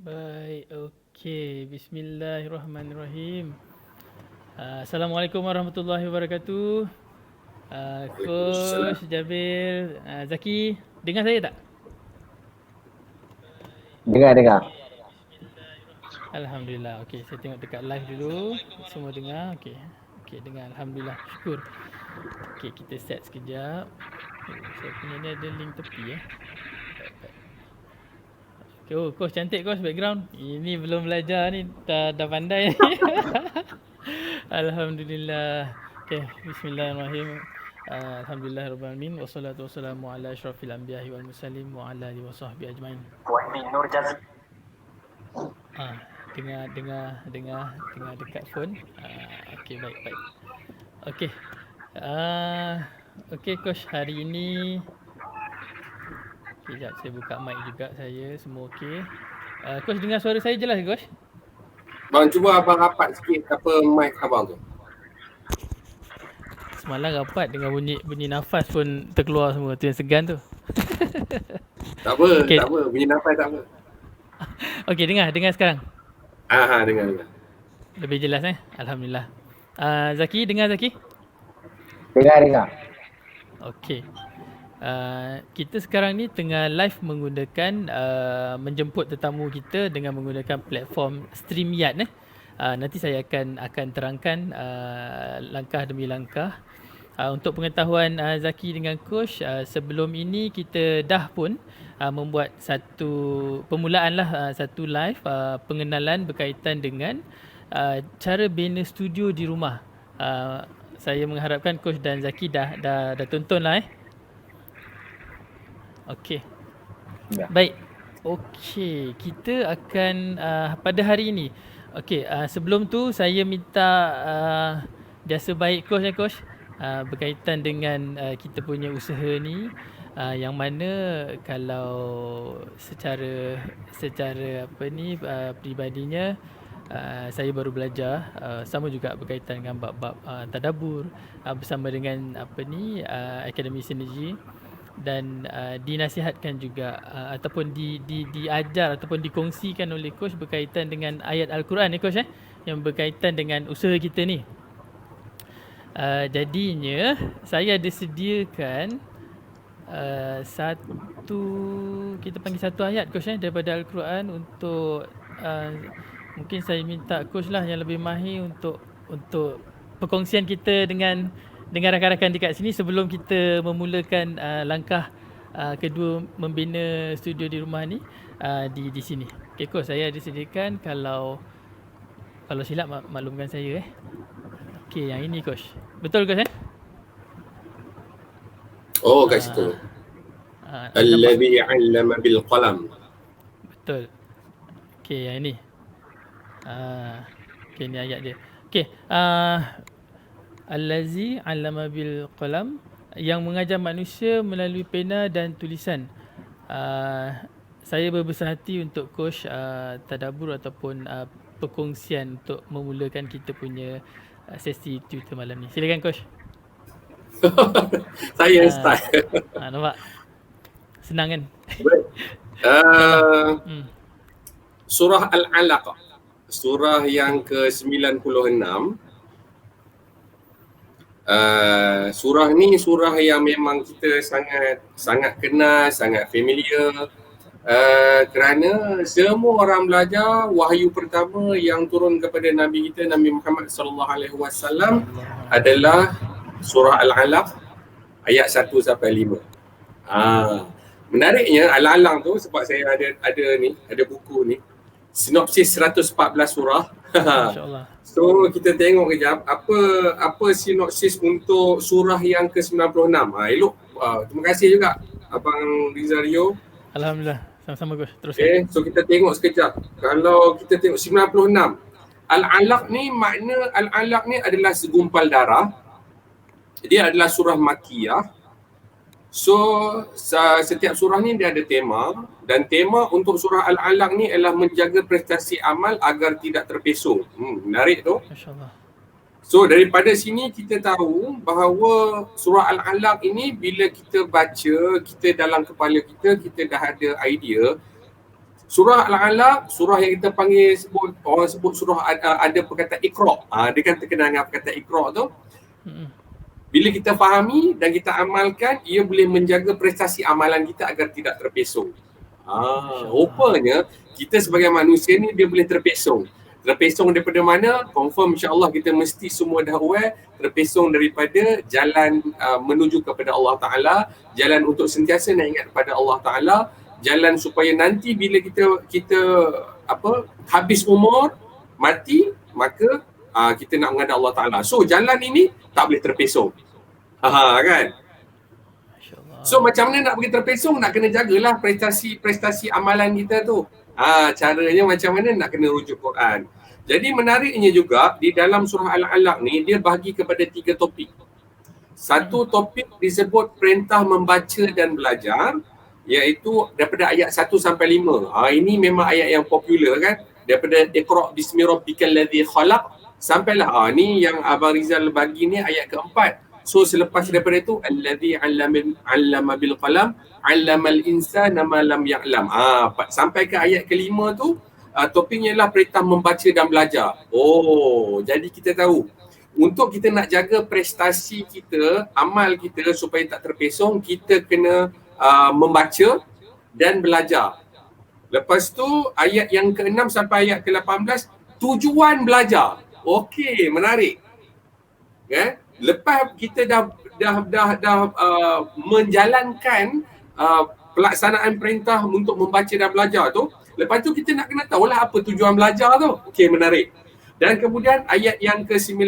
Baik, okey. Bismillahirrahmanirrahim. Assalamualaikum warahmatullahi wabarakatuh. Waalaikumsalam. Coach Jabir, Zaki, dengar saya tak? Dengar. Alhamdulillah. Okey, saya tengok dekat live dulu. Semua dengar. Okey. Okey, dengar. Alhamdulillah. Syukur. Okey, kita set sekejap. Saya punya ni ada link tepi Baik. Okay, oh, coach cantik coach background. Ini belum belajar ni, dah pandai ni. Alhamdulillah. Okay, bismillahirrahmanirrahim. Alhamdulillahirrahmanirrahim. Wassalatu wassalamu ala asyrafil anbiya'i wal mursalin wa ala alihi wa sahbihi ajmain. Puan Min Nur Jazz. Dengar dekat phone. Okay, baik. Okay. Okay coach, hari ini sekejap saya buka mic juga saya, semua okey. Coach dengar suara saya jelas ke coach? Bang, cuba abang rapat sikit apa mic abang tu. Semalam rapat dengan bunyi nafas pun terkeluar semua, tu yang segan tu. Tak apa, Okey. tak apa. Bunyi nafas tak apa. Okey, dengar sekarang. Dengar. Lebih jelas Alhamdulillah. Zaki, dengar Zaki? Dengar. Okey. Kita sekarang ni tengah live menggunakan menjemput tetamu kita dengan menggunakan platform StreamYard nanti saya akan terangkan langkah demi langkah. Untuk pengetahuan Zaki dengan coach, sebelum ini kita dah pun membuat satu permulaan lah, satu live pengenalan berkaitan dengan cara bina studio di rumah. Saya mengharapkan coach dan Zaki dah tonton lah Okey. Ya. Baik. Okey, kita akan pada hari ini. Okey, sebelum tu saya minta biasa baik coach berkaitan dengan kita punya usaha ni, yang mana kalau secara peribadinya saya baru belajar, sama juga berkaitan dengan bab-bab tadabbur bersama dengan Akademi Sinergi, dan dinasihatkan juga ataupun diajar ataupun dikongsikan oleh coach berkaitan dengan ayat Al-Quran coach yang berkaitan dengan usaha kita ni. Jadinya saya ada sediakan kita panggil satu ayat coach daripada Al-Quran untuk mungkin saya minta coach lah yang lebih mahir untuk perkongsian kita dengan rakan-rakan dekat sini sebelum kita memulakan langkah kedua membina studio di rumah ni di sini. Okay coach, saya ada sediakan, kalau silap maklumkan saya Okay, yang ini coach. Betul coach Oh, kat situ. Alladhi 'allama bil qalam. Betul. Okay, yang ini. Okay, ni ayat dia. Okay, Allazi 'allama bil qalam, yang mengajar manusia melalui pena dan tulisan. Saya berbesar hati untuk coach tadabbur ataupun perkongsian untuk memulakan kita punya sesi tutor malam ni. Silakan coach. Saya start. Nampak? Senang kan? Surah Al-Alaq. Surah yang ke-96. Surah ni surah yang memang kita sangat kenal, sangat familiar. Kerana semua orang belajar wahyu pertama yang turun kepada Nabi kita, Nabi Muhammad sallallahu alaihi wasallam, adalah surah Al-Alaq ayat 1 sampai 5. Menariknya Al-Alaq tu, sebab saya ada buku ni, sinopsis 114 surah. Masya-Allah. So kita tengok kejap apa sinopsis untuk surah yang ke-96. Elok. Terima kasih juga Abang Rizario. Alhamdulillah. Sama-sama coach. Teruskan. Okay, so kita tengok sekejap. Kalau kita tengok 96. Al-Alaq ni, makna Al-Alaq ni adalah segumpal darah. Dia adalah surah Makkiyah. So setiap surah ni dia ada tema, dan tema untuk surah Al-Alaq ni adalah menjaga prestasi amal agar tidak terpesong. Menarik tu. Masya-Allah. So daripada sini kita tahu bahawa surah Al-Alaq ini bila kita baca, kita dalam kepala kita dah ada idea Surah Al-Alaq, surah yang kita panggil orang sebut surah ada perkataan Iqra. Dia kan terkenal dengan perkataan Iqra tu. Bila kita fahami dan kita amalkan, ia boleh menjaga prestasi amalan kita agar tidak terpesong. Rupanya kita sebagai manusia ni dia boleh terpesong. Terpesong daripada mana? Confirm insya-Allah kita mesti semua dah aware, terpesong daripada jalan menuju kepada Allah Taala, jalan untuk sentiasa nak ingat kepada Allah Taala, jalan supaya nanti bila kita habis umur, mati, maka kita nak menghadap Allah Taala. So jalan ini tak boleh terpesong. Kan? So macam mana nak pergi terpesong? Nak kena jagalah prestasi amalan kita tu. Caranya macam mana? Nak kena rujuk Quran. Jadi menariknya juga di dalam surah Al-Alaq ni dia bahagi kepada 3 topik. Satu topik disebut perintah membaca dan belajar, iaitu daripada ayat 1 sampai 5. Ini memang ayat yang popular kan, daripada Iqra bismi rabbikal ladzi khalaq sampailah ni yang Abang Rizal bagi ni ayat keempat. So selepas daripada itu alladzi 'allama bil qalam 'allamal insana ma lam ya'lam. Sampai ke ayat kelima tu topiknya ialah perintah membaca dan belajar. Jadi kita tahu untuk kita nak jaga prestasi kita, amal kita supaya tak terpesong, kita kena membaca dan belajar. Lepas tu ayat yang ke-6 sampai ayat ke-18 tujuan belajar. Okey, menarik. Kan? Lepas kita dah menjalankan pelaksanaan perintah untuk membaca dan belajar tu, lepas tu kita nak kena tahulah apa tujuan belajar tu. Okey, menarik. Dan kemudian ayat yang ke-19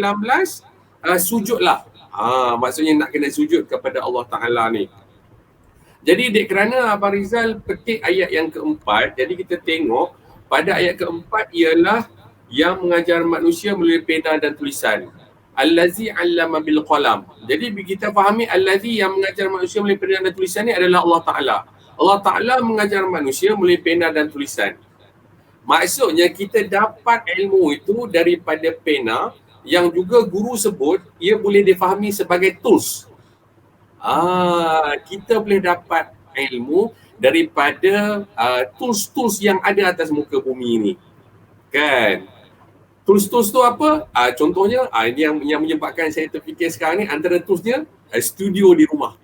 sujudlah. Maksudnya nak kena sujud kepada Allah Taala ni. Jadi kerana Abang Rizal petik ayat yang keempat, jadi kita tengok pada ayat keempat ialah yang mengajar manusia melalui pena dan tulisan. Allazi 'allama bil qalam. Jadi kita fahami allazi yang mengajar manusia melalui pena dan tulisan ni adalah Allah Taala. Allah Taala mengajar manusia melalui pena dan tulisan. Maksudnya kita dapat ilmu itu daripada pena yang juga guru sebut ia boleh difahami sebagai tools. Kita boleh dapat ilmu daripada tools-tools yang ada atas muka bumi ni. Kan? Tools-tools tu apa? Contohnya ini yang menyebabkan saya terfikir sekarang ni, antara toolsnya studio di rumah.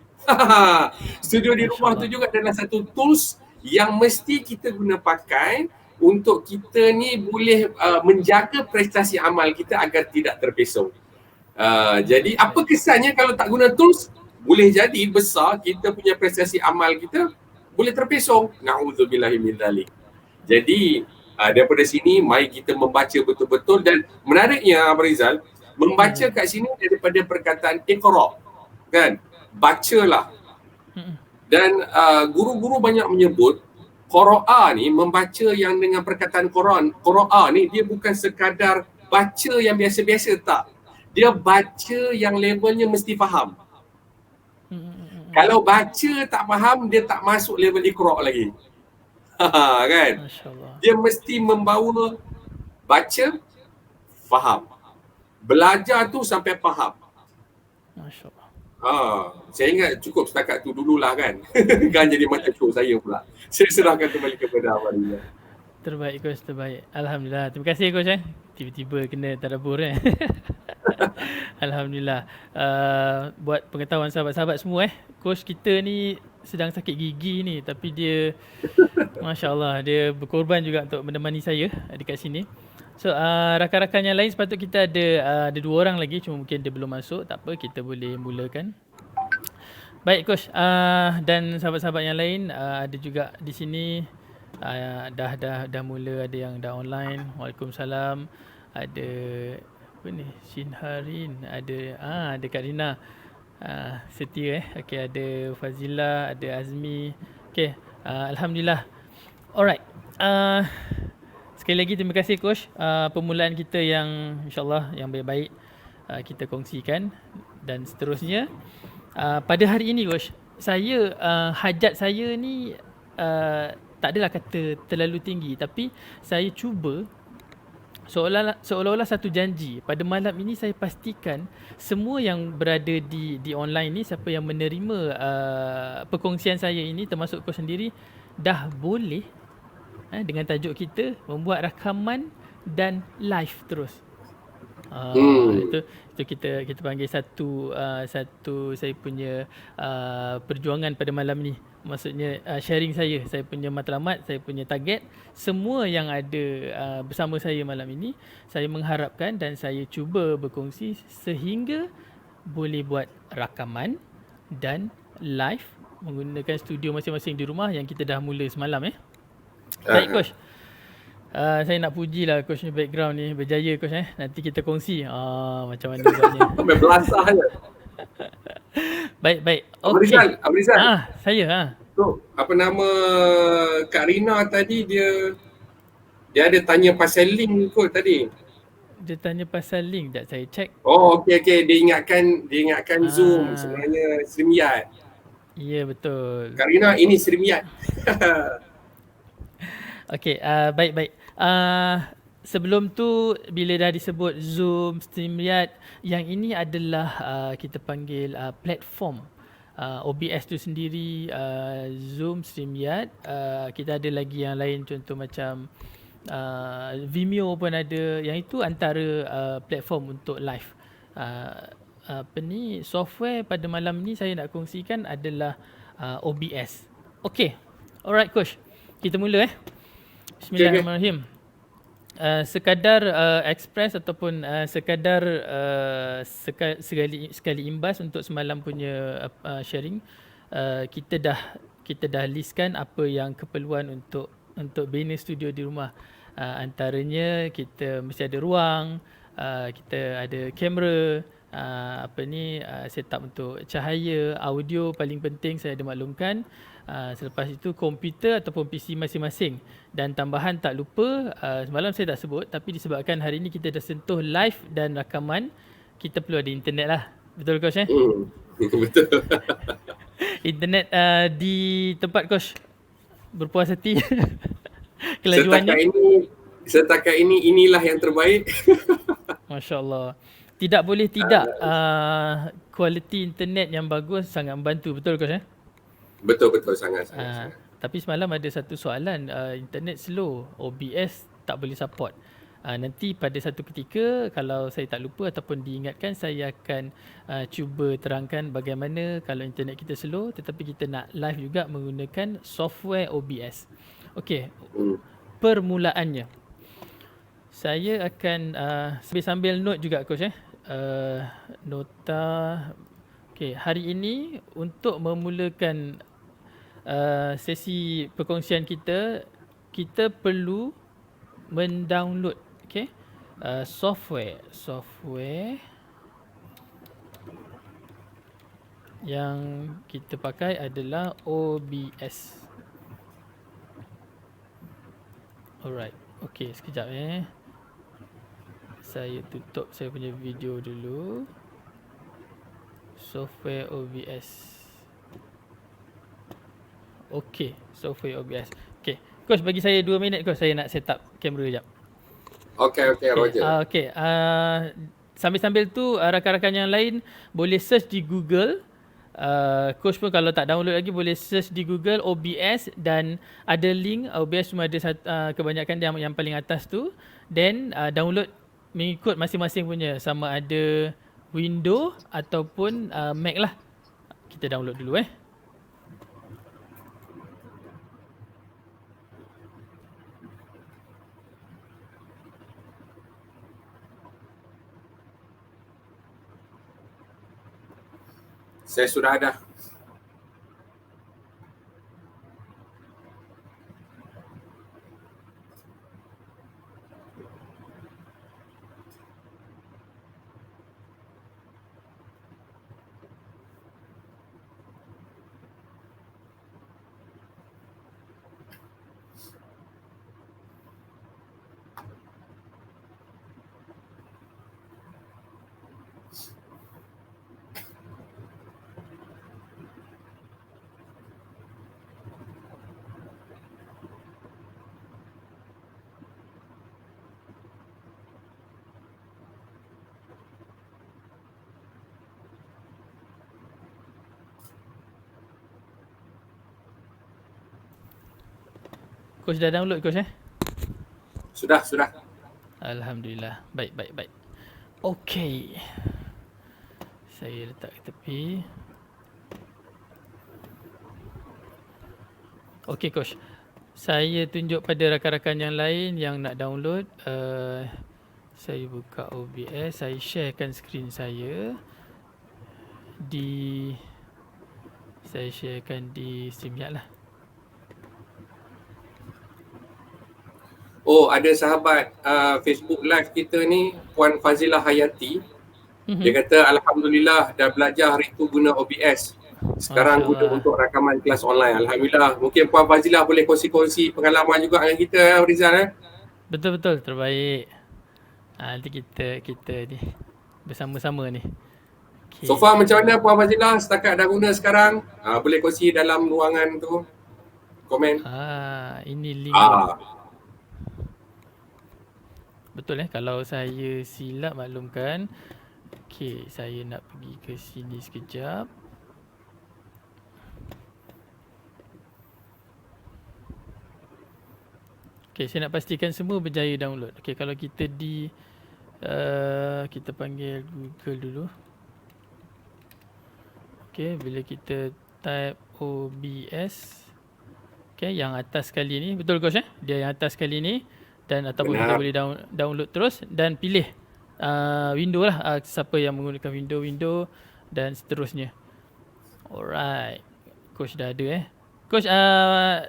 Studio di rumah tu juga adalah satu tools yang mesti kita guna pakai untuk kita ni boleh menjaga prestasi amal kita agar tidak terpesong. Jadi apa kesannya kalau tak guna tools? Boleh jadi besar kita punya prestasi amal kita boleh terpesong. Na'udzubillahi min dzalik. Jadi daripada sini mari kita membaca betul-betul, dan menariknya Abang Rizal membaca kat sini daripada perkataan Iqra. Kan? Bacalah. Dan guru-guru banyak menyebut Qira'a ni, membaca yang dengan perkataan Qira'a ni dia bukan sekadar baca yang biasa-biasa, tak. Dia baca yang levelnya mesti faham. Kalau baca tak faham, dia tak masuk level Iqra lagi. Kan? Dia mesti membawa baca, faham. Belajar tu sampai faham. Masya-Allah. Saya ingat cukup setakat tu dululah kan. Kan jadi macam show saya pula. Saya serahkan kembali kepada Abang Rizal. Terbaik Coach, terbaik. Alhamdulillah. Terima kasih Coach. Tiba-tiba kena tadabbur Alhamdulillah. Buat pengetahuan sahabat-sahabat semua Coach kita ni sedang sakit gigi ni, tapi dia Masya-Allah, dia berkorban juga untuk menemani saya dekat sini. So rakan-rakan yang lain sepatut kita ada 2 orang lagi, cuma mungkin dia belum masuk. Tak apa, kita boleh mulakan. Baik Coach, dan sahabat-sahabat yang lain ada juga di sini. Dah mula, ada yang dah online. Waalaikumsalam. Ada apa ni? Shinharin, ada Kak Rina. Setia Okey, ada Fazila, ada Azmi. Okey, alhamdulillah. Alright. Sekali lagi terima kasih Coach. Permulaan kita yang insya-Allah yang baik-baik kita kongsikan, dan seterusnya pada hari ini Coach, saya hajat saya ni tak adalah kata terlalu tinggi, tapi saya cuba seolah-olah satu janji. Pada malam ini saya pastikan semua yang berada di online ni, siapa yang menerima perkongsian saya ini termasuk Coach sendiri, dah boleh dengan tajuk kita membuat rakaman dan live terus. Itu kita panggil satu saya punya perjuangan pada malam ni. Maksudnya sharing saya punya matlamat, saya punya target, semua yang ada bersama saya malam ini, saya mengharapkan dan saya cuba berkongsi sehingga boleh buat rakaman dan live menggunakan studio masing-masing di rumah yang kita dah mula semalam. Baik coach. Saya nak pujilah coach ni, background ni berjaya coach. Nanti kita kongsi macam mana buatnya. Belasah je. Baik. Okey. Abang Rizal. Saya. Tu, apa nama Kak Rina tadi dia ada tanya pasal link kot tadi. Dia tanya pasal link, tak saya check. Oh, okey. Dia ingatkan Zoom sebenarnya StreamYard. Ya, betul. Kak Rina, ini StreamYard. Okey, baik. Sebelum tu bila dah disebut Zoom, StreamYard, yang ini adalah kita panggil platform. OBS tu sendiri, Zoom, StreamYard, kita ada lagi yang lain contoh macam Vimeo pun ada. Yang itu antara platform untuk live. Software pada malam ni saya nak kongsikan adalah OBS. Okey. Alright coach. Kita mula Bismillahirrahmanirrahim. Sekadar express ataupun sekadar sekali imbas untuk semalam punya sharing, kita dah listkan apa yang keperluan untuk bina studio di rumah. Antaranya kita mesti ada ruang, kita ada kamera, setup untuk cahaya, audio paling penting saya ada maklumkan. Selepas itu komputer ataupun PC masing-masing. Dan tambahan tak lupa, semalam saya tak sebut, tapi disebabkan hari ini kita dah sentuh live dan rakaman, kita perlu ada internet lah. Betul coach Betul. Internet di tempat coach berpuas hati. Kelajuannya Setakat ini inilah yang terbaik. Masya Allah. Tidak boleh tidak, kualiti internet yang bagus sangat membantu. Betul coach Betul sangat. Tapi semalam ada satu soalan, internet slow, OBS tak boleh support. Nanti pada satu ketika kalau saya tak lupa ataupun diingatkan, saya akan cuba terangkan bagaimana kalau internet kita slow tetapi kita nak live juga menggunakan software OBS. Okey. Permulaannya, saya akan sambil note juga coach nota. Okey, hari ini untuk memulakan sesi perkongsian kita perlu mendownload software yang kita pakai adalah OBS. Alright. Okey, sekejap saya tutup saya punya video dulu. Software OBS. Okey, software OBS. Okey, coach bagi saya 2 minit coach, saya nak set up kamera jap. Okey, Roger. Okey, sambil-sambil tu rakan-rakan yang lain boleh search di Google. Coach pun kalau tak download lagi boleh search di Google OBS dan ada link. OBS cuma ada kebanyakan yang paling atas tu. Then download mengikut masing-masing punya, sama ada Windows ataupun Mac lah. Kita download dulu Saya sudah ada. Coach dah download coach Sudah. Alhamdulillah. Baik. Okey. Saya letak ke tepi. Okey coach. Saya tunjuk pada rakan-rakan yang lain yang nak download. Saya buka OBS, saya sharekan skrin saya saya sharekan di StreamYard lah. Oh, ada sahabat Facebook live kita ni, Puan Fazilah Hayati. Dia kata alhamdulillah dah belajar hari tu guna OBS. Sekarang guna untuk rakaman kelas online. Alhamdulillah. Mungkin Puan Fazilah boleh kongsi-kongsi pengalaman juga dengan kita Rizal. Betul, terbaik. Nanti kita ni bersama-sama ni. Okay. So far macam mana Puan Fazilah setakat dah guna sekarang? Boleh kongsi dalam ruangan tu. Komen. Ini link. Betul kalau saya silap maklumkan. Okey, saya nak pergi ke sini sekejap. Okey, saya nak pastikan semua berjaya download. Okey, kalau kita kita panggil Google dulu. Okey, bila kita type OBS, okey, yang atas sekali ni, betul coach Dia yang atas sekali ni. Dan ataupun kita boleh download terus dan pilih window lah, siapa yang menggunakan window dan seterusnya. Alright, coach dah ada Coach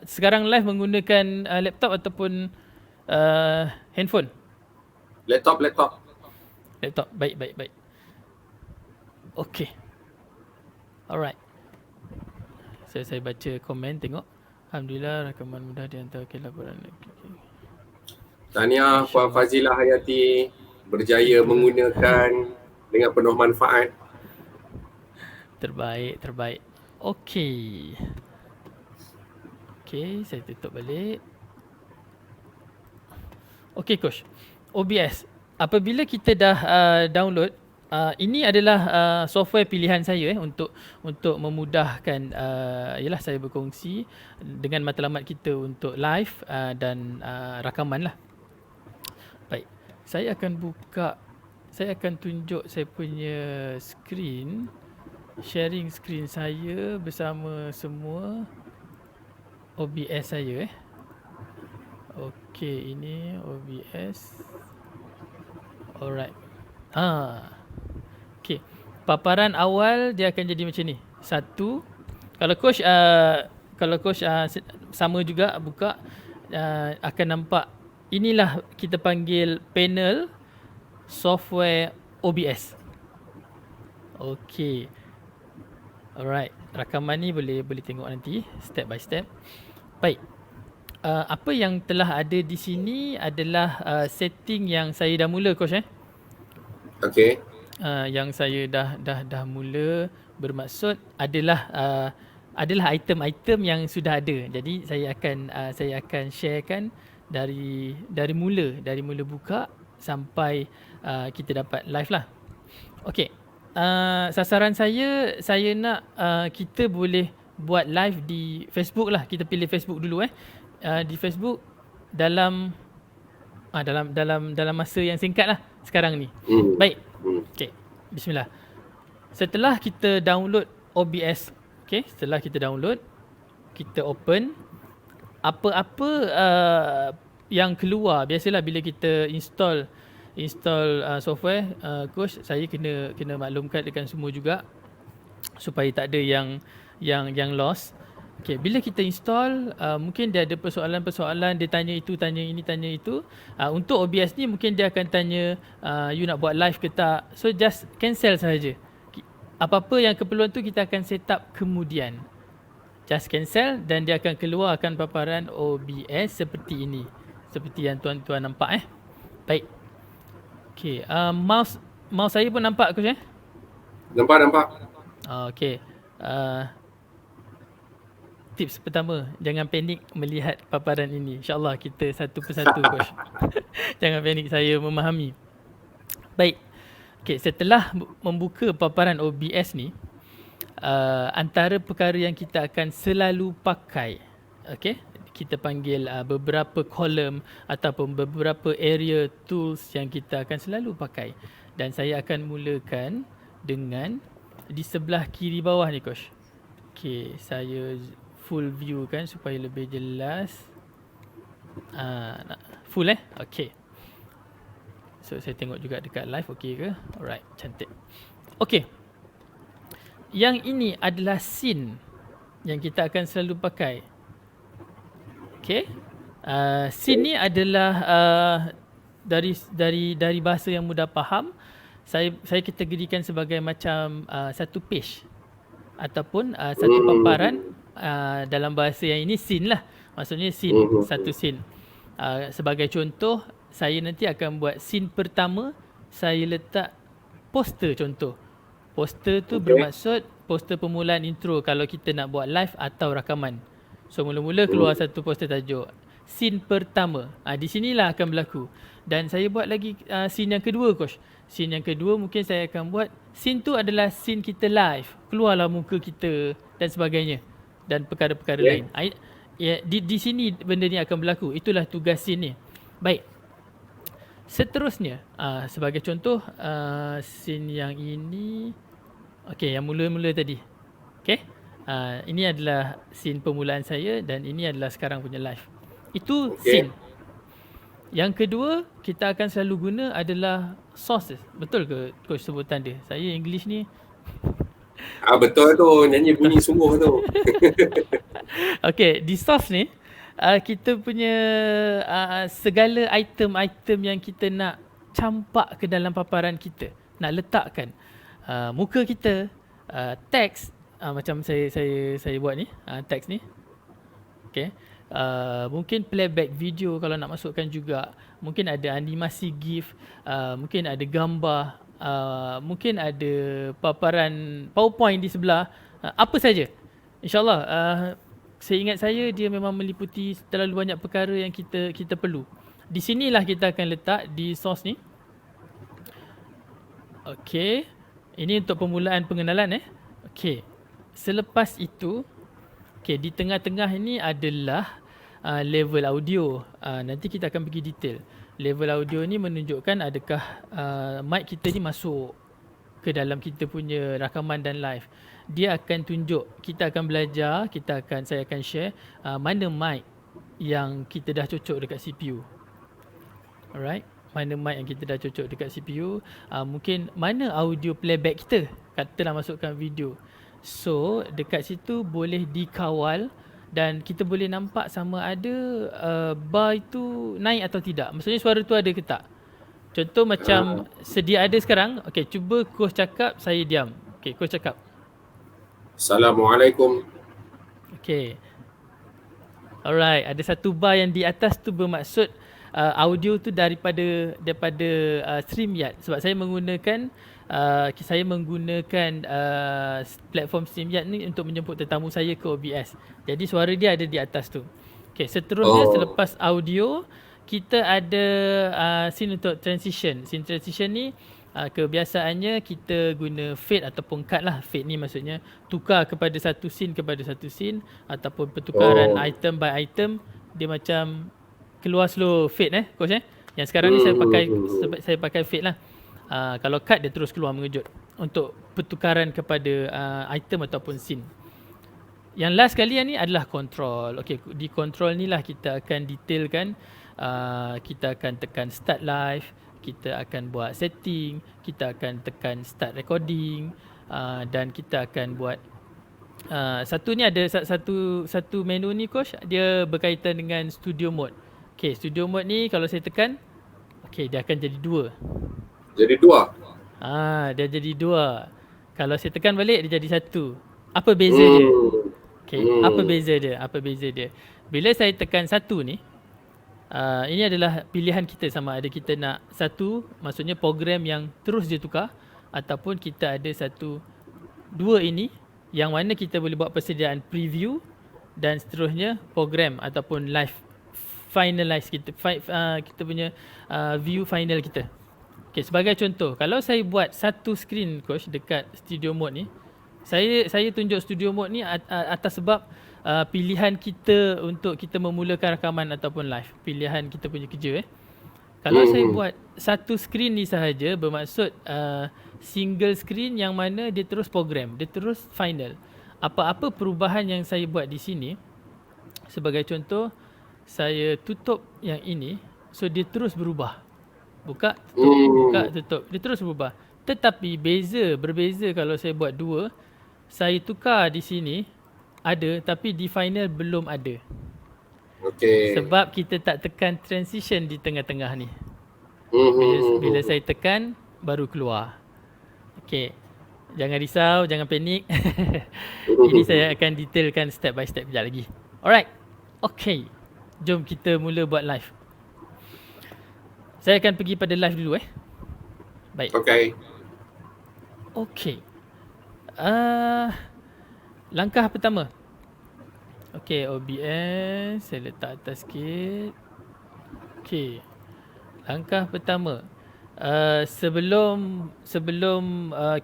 sekarang live menggunakan laptop ataupun handphone? Laptop. Baik. Okay. Alright. Saya baca komen, tengok. Alhamdulillah rakaman mudah dihantar ke laporan. Okay. Tahniah Puan Fazilah Hayati berjaya menggunakan dengan penuh manfaat. Terbaik. Okey, saya tutup balik. Okey coach. OBS. Apabila kita dah download, ini adalah software pilihan saya untuk memudahkan yalah saya berkongsi dengan matlamat kita untuk live dan rakaman lah. Baik, saya akan tunjuk saya punya skrin, sharing skrin saya bersama semua OBS saya Okey, ini OBS. Alright. Okey. Paparan awal dia akan jadi macam ni. Satu, kalau coach sama juga buka, akan nampak inilah kita panggil panel software OBS. Okey. Alright, rakaman ni boleh tengok nanti step by step. Baik. Apa yang telah ada di sini adalah setting yang saya dah mula coach Okey. Yang saya dah mula bermaksud adalah item-item yang sudah ada. Jadi saya akan sharekan dari mula buka sampai kita dapat live lah. Okey. Sasaran saya nak kita boleh buat live di Facebook lah. Kita pilih Facebook dulu di Facebook dalam masa yang singkat lah sekarang ni. Baik. Okey. Bismillah. Setelah kita download OBS, setelah kita download, kita open. Apa-apa yang keluar, biasalah bila kita install software, coach, saya kena maklumkan dekat semua juga supaya tak ada yang lost. Okey, bila kita install, mungkin dia ada persoalan-persoalan, dia tanya itu, tanya ini, tanya itu. Untuk OBS ni mungkin dia akan tanya you nak buat live ke tak. So just cancel sahaja. Apa-apa yang keperluan tu kita akan set up kemudian. Just cancel dan dia akan keluarkan paparan OBS seperti ini. Seperti yang tuan-tuan nampak Baik. Okey, mouse saya pun nampak coach Nampak. Okey. Tips pertama, jangan panik melihat paparan ini. InsyaAllah kita satu persatu coach. Jangan panik, saya memahami. Baik. Okey, setelah membuka paparan OBS ni, antara perkara yang kita akan selalu pakai, kita panggil beberapa column ataupun beberapa area tools yang kita akan selalu pakai. Dan saya akan mulakan dengan di sebelah kiri bawah ni coach. Okay, saya full view kan supaya lebih jelas. Full Okay. So saya tengok juga dekat live, okay ke? Alright, cantik. Okay. Yang ini adalah scene yang kita akan selalu pakai. Okay. Scene ni adalah dari bahasa yang mudah faham. Saya kategorikan sebagai macam satu page ataupun satu paparan. Dalam bahasa yang ini scene lah. Maksudnya scene, satu scene. Sebagai contoh, saya nanti akan buat scene pertama, saya letak poster contoh. Poster tu bermaksud poster permulaan intro kalau kita nak buat live atau rakaman. So mula-mula keluar satu poster tajuk scene pertama. Di sinilah akan berlaku. Dan saya buat lagi scene yang kedua coach. Scene yang kedua mungkin saya akan buat scene tu adalah scene kita live. Keluarlah muka kita dan sebagainya. Dan perkara-perkara lain. Di sini benda ni akan berlaku. Itulah tugas scene ni. Baik. Seterusnya, sebagai contoh scene yang ini. Okey, yang mula-mula tadi. Okey. Ini adalah scene permulaan saya dan ini adalah sekarang punya live. Itu scene. Yang kedua, kita akan selalu guna adalah sources. Betul ke coach sebutan dia? Saya English ni Betul tu, nyanyi bunyi sungguh tu. Okey, di source ni kita punya segala item-item yang kita nak campak ke dalam paparan kita, nak letakkan muka kita, teks macam saya buat ni, teks ni. Okey. Mungkin playback video kalau nak masukkan juga, mungkin ada animasi GIF, mungkin ada gambar, mungkin ada paparan PowerPoint di sebelah, apa saja. InsyaAllah seingat saya dia memang meliputi terlalu banyak perkara yang kita perlu. Di sinilah kita akan letak di source ni. Okey. Ini untuk permulaan pengenalan Okey. Selepas itu, okey, di tengah-tengah ini adalah level audio. Nanti kita akan pergi detail. Level audio ni menunjukkan adakah mic kita ni masuk ke dalam kita punya rakaman dan live. Dia akan tunjuk, kita akan belajar, saya akan share mana mic yang kita dah cocok dekat CPU. Alright, mana mic yang kita dah cocok dekat CPU. Mungkin mana audio playback kita, katalah masukkan video. So dekat situ boleh dikawal dan kita boleh nampak sama ada bar itu naik atau tidak. Maksudnya suara tu ada ke tak. Contoh macam sedia ada sekarang. Okay, cuba coach cakap, saya diam. Okay, coach cakap. Assalamualaikum. Okay. Alright, ada satu bar yang di atas tu bermaksud audio tu daripada StreamYard. Sebab saya menggunakan platform StreamYard ni untuk menjemput tetamu saya ke OBS. Jadi suara dia ada di atas tu. Okay, seterusnya selepas audio, kita ada scene untuk transition. Scene transition ni kebiasaannya kita guna fade ataupun cut lah. Fade ni maksudnya tukar kepada satu scene ataupun pertukaran item by item. Dia macam keluar slow fade coach Yang sekarang ni saya pakai fade lah. Kalau cut dia terus keluar mengejut untuk pertukaran kepada item ataupun scene. Yang last kali ni adalah control. Okey, di control ni lah kita akan detailkan. Kita akan tekan start live, kita akan buat setting, kita akan tekan start recording, dan kita akan buat satu ni ada satu menu ni coach, dia berkaitan dengan studio mode. Okey, studio mode ni kalau saya tekan, okey, dia akan jadi 2. Jadi 2. Dia jadi 2. Kalau saya tekan balik dia jadi 1. Apa beza dia? Okey, apa beza dia? Bila saya tekan 1 ni, ini adalah pilihan kita, sama ada kita nak 1, maksudnya program yang terus dia tukar, ataupun kita ada 2 ini yang mana kita boleh buat persediaan preview dan seterusnya program ataupun live finalize kita punya view final kita. Okay, sebagai contoh, kalau saya buat satu screen coach dekat studio mode ni, saya tunjuk studio mode ni atas sebab pilihan kita untuk kita memulakan rakaman ataupun live. Pilihan kita punya kerja. Kalau saya buat satu skrin ni sahaja, bermaksud single screen yang mana dia terus program, dia terus final. Apa-apa perubahan yang saya buat di sini, sebagai contoh, saya tutup yang ini, so dia terus berubah. Buka, tutup, buka, tutup. Dia terus berubah. Tetapi berbeza kalau saya buat dua, saya tukar di sini, ada, tapi di final belum ada. Okey. Sebab kita tak tekan transition di tengah-tengah ni. Bila saya tekan, baru keluar. Okey. Jangan risau, jangan panik. Ini saya akan detailkan step by step sekejap lagi. Alright. Okey. Jom kita mula buat live. Saya akan pergi pada live dulu Baik. Okey. Okey. Langkah pertama. Okey, OBS saya letak atas sikit. Okey. Langkah pertama. Sebelum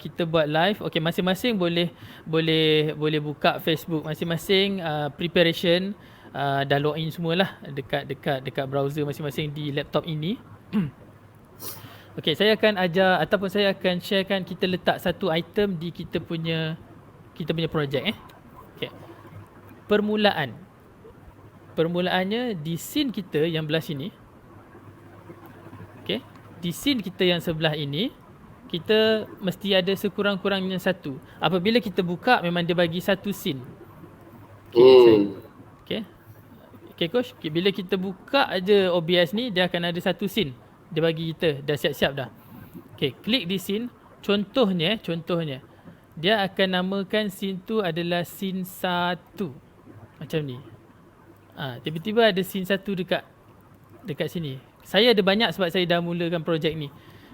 kita buat live, okey, masing-masing boleh buka Facebook masing-masing, preparation, dah login semualah dekat browser masing-masing di laptop ini. Okey, saya akan ajar ataupun saya akan sharekan kita letak satu item di kita punya projek Okey. Permulaannya di scene kita yang belah sini. Okey. Di scene kita yang sebelah ini, kita mesti ada sekurang-kurangnya satu. Apabila kita buka, memang dia bagi satu scene. Okey. Okey coach, bila kita buka aja OBS ni, dia akan ada satu scene. Dia bagi kita dah siap-siap dah. Okey, klik di scene. Contohnya dia akan namakan scene tu adalah scene 1. Macam ni. Tiba-tiba ada scene 1 dekat sini. Saya ada banyak sebab saya dah mulakan projek ni.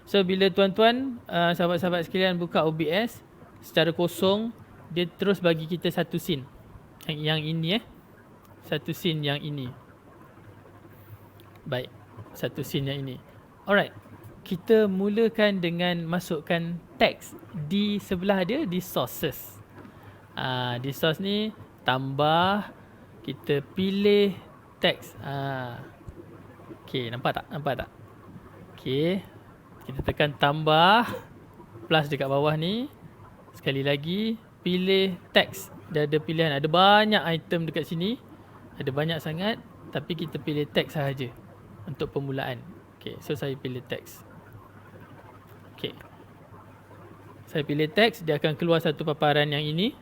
So bila tuan-tuan, sahabat-sahabat sekalian buka OBS secara kosong, dia terus bagi kita satu scene. Yang ini satu scene yang ini. Baik, satu scene yang ini. Alright. Kita mulakan dengan masukkan teks di sebelah dia, di sources. Di source ni tambah, kita pilih teks. Okey, nampak tak? Okey. Kita tekan tambah plus dekat bawah ni. Sekali lagi pilih teks. Dia ada pilihan, ada banyak item dekat sini. Ada banyak sangat, tapi kita pilih teks sahaja untuk permulaan. Okey, so saya pilih teks. Okey. Saya pilih teks, dia akan keluar satu paparan yang ini.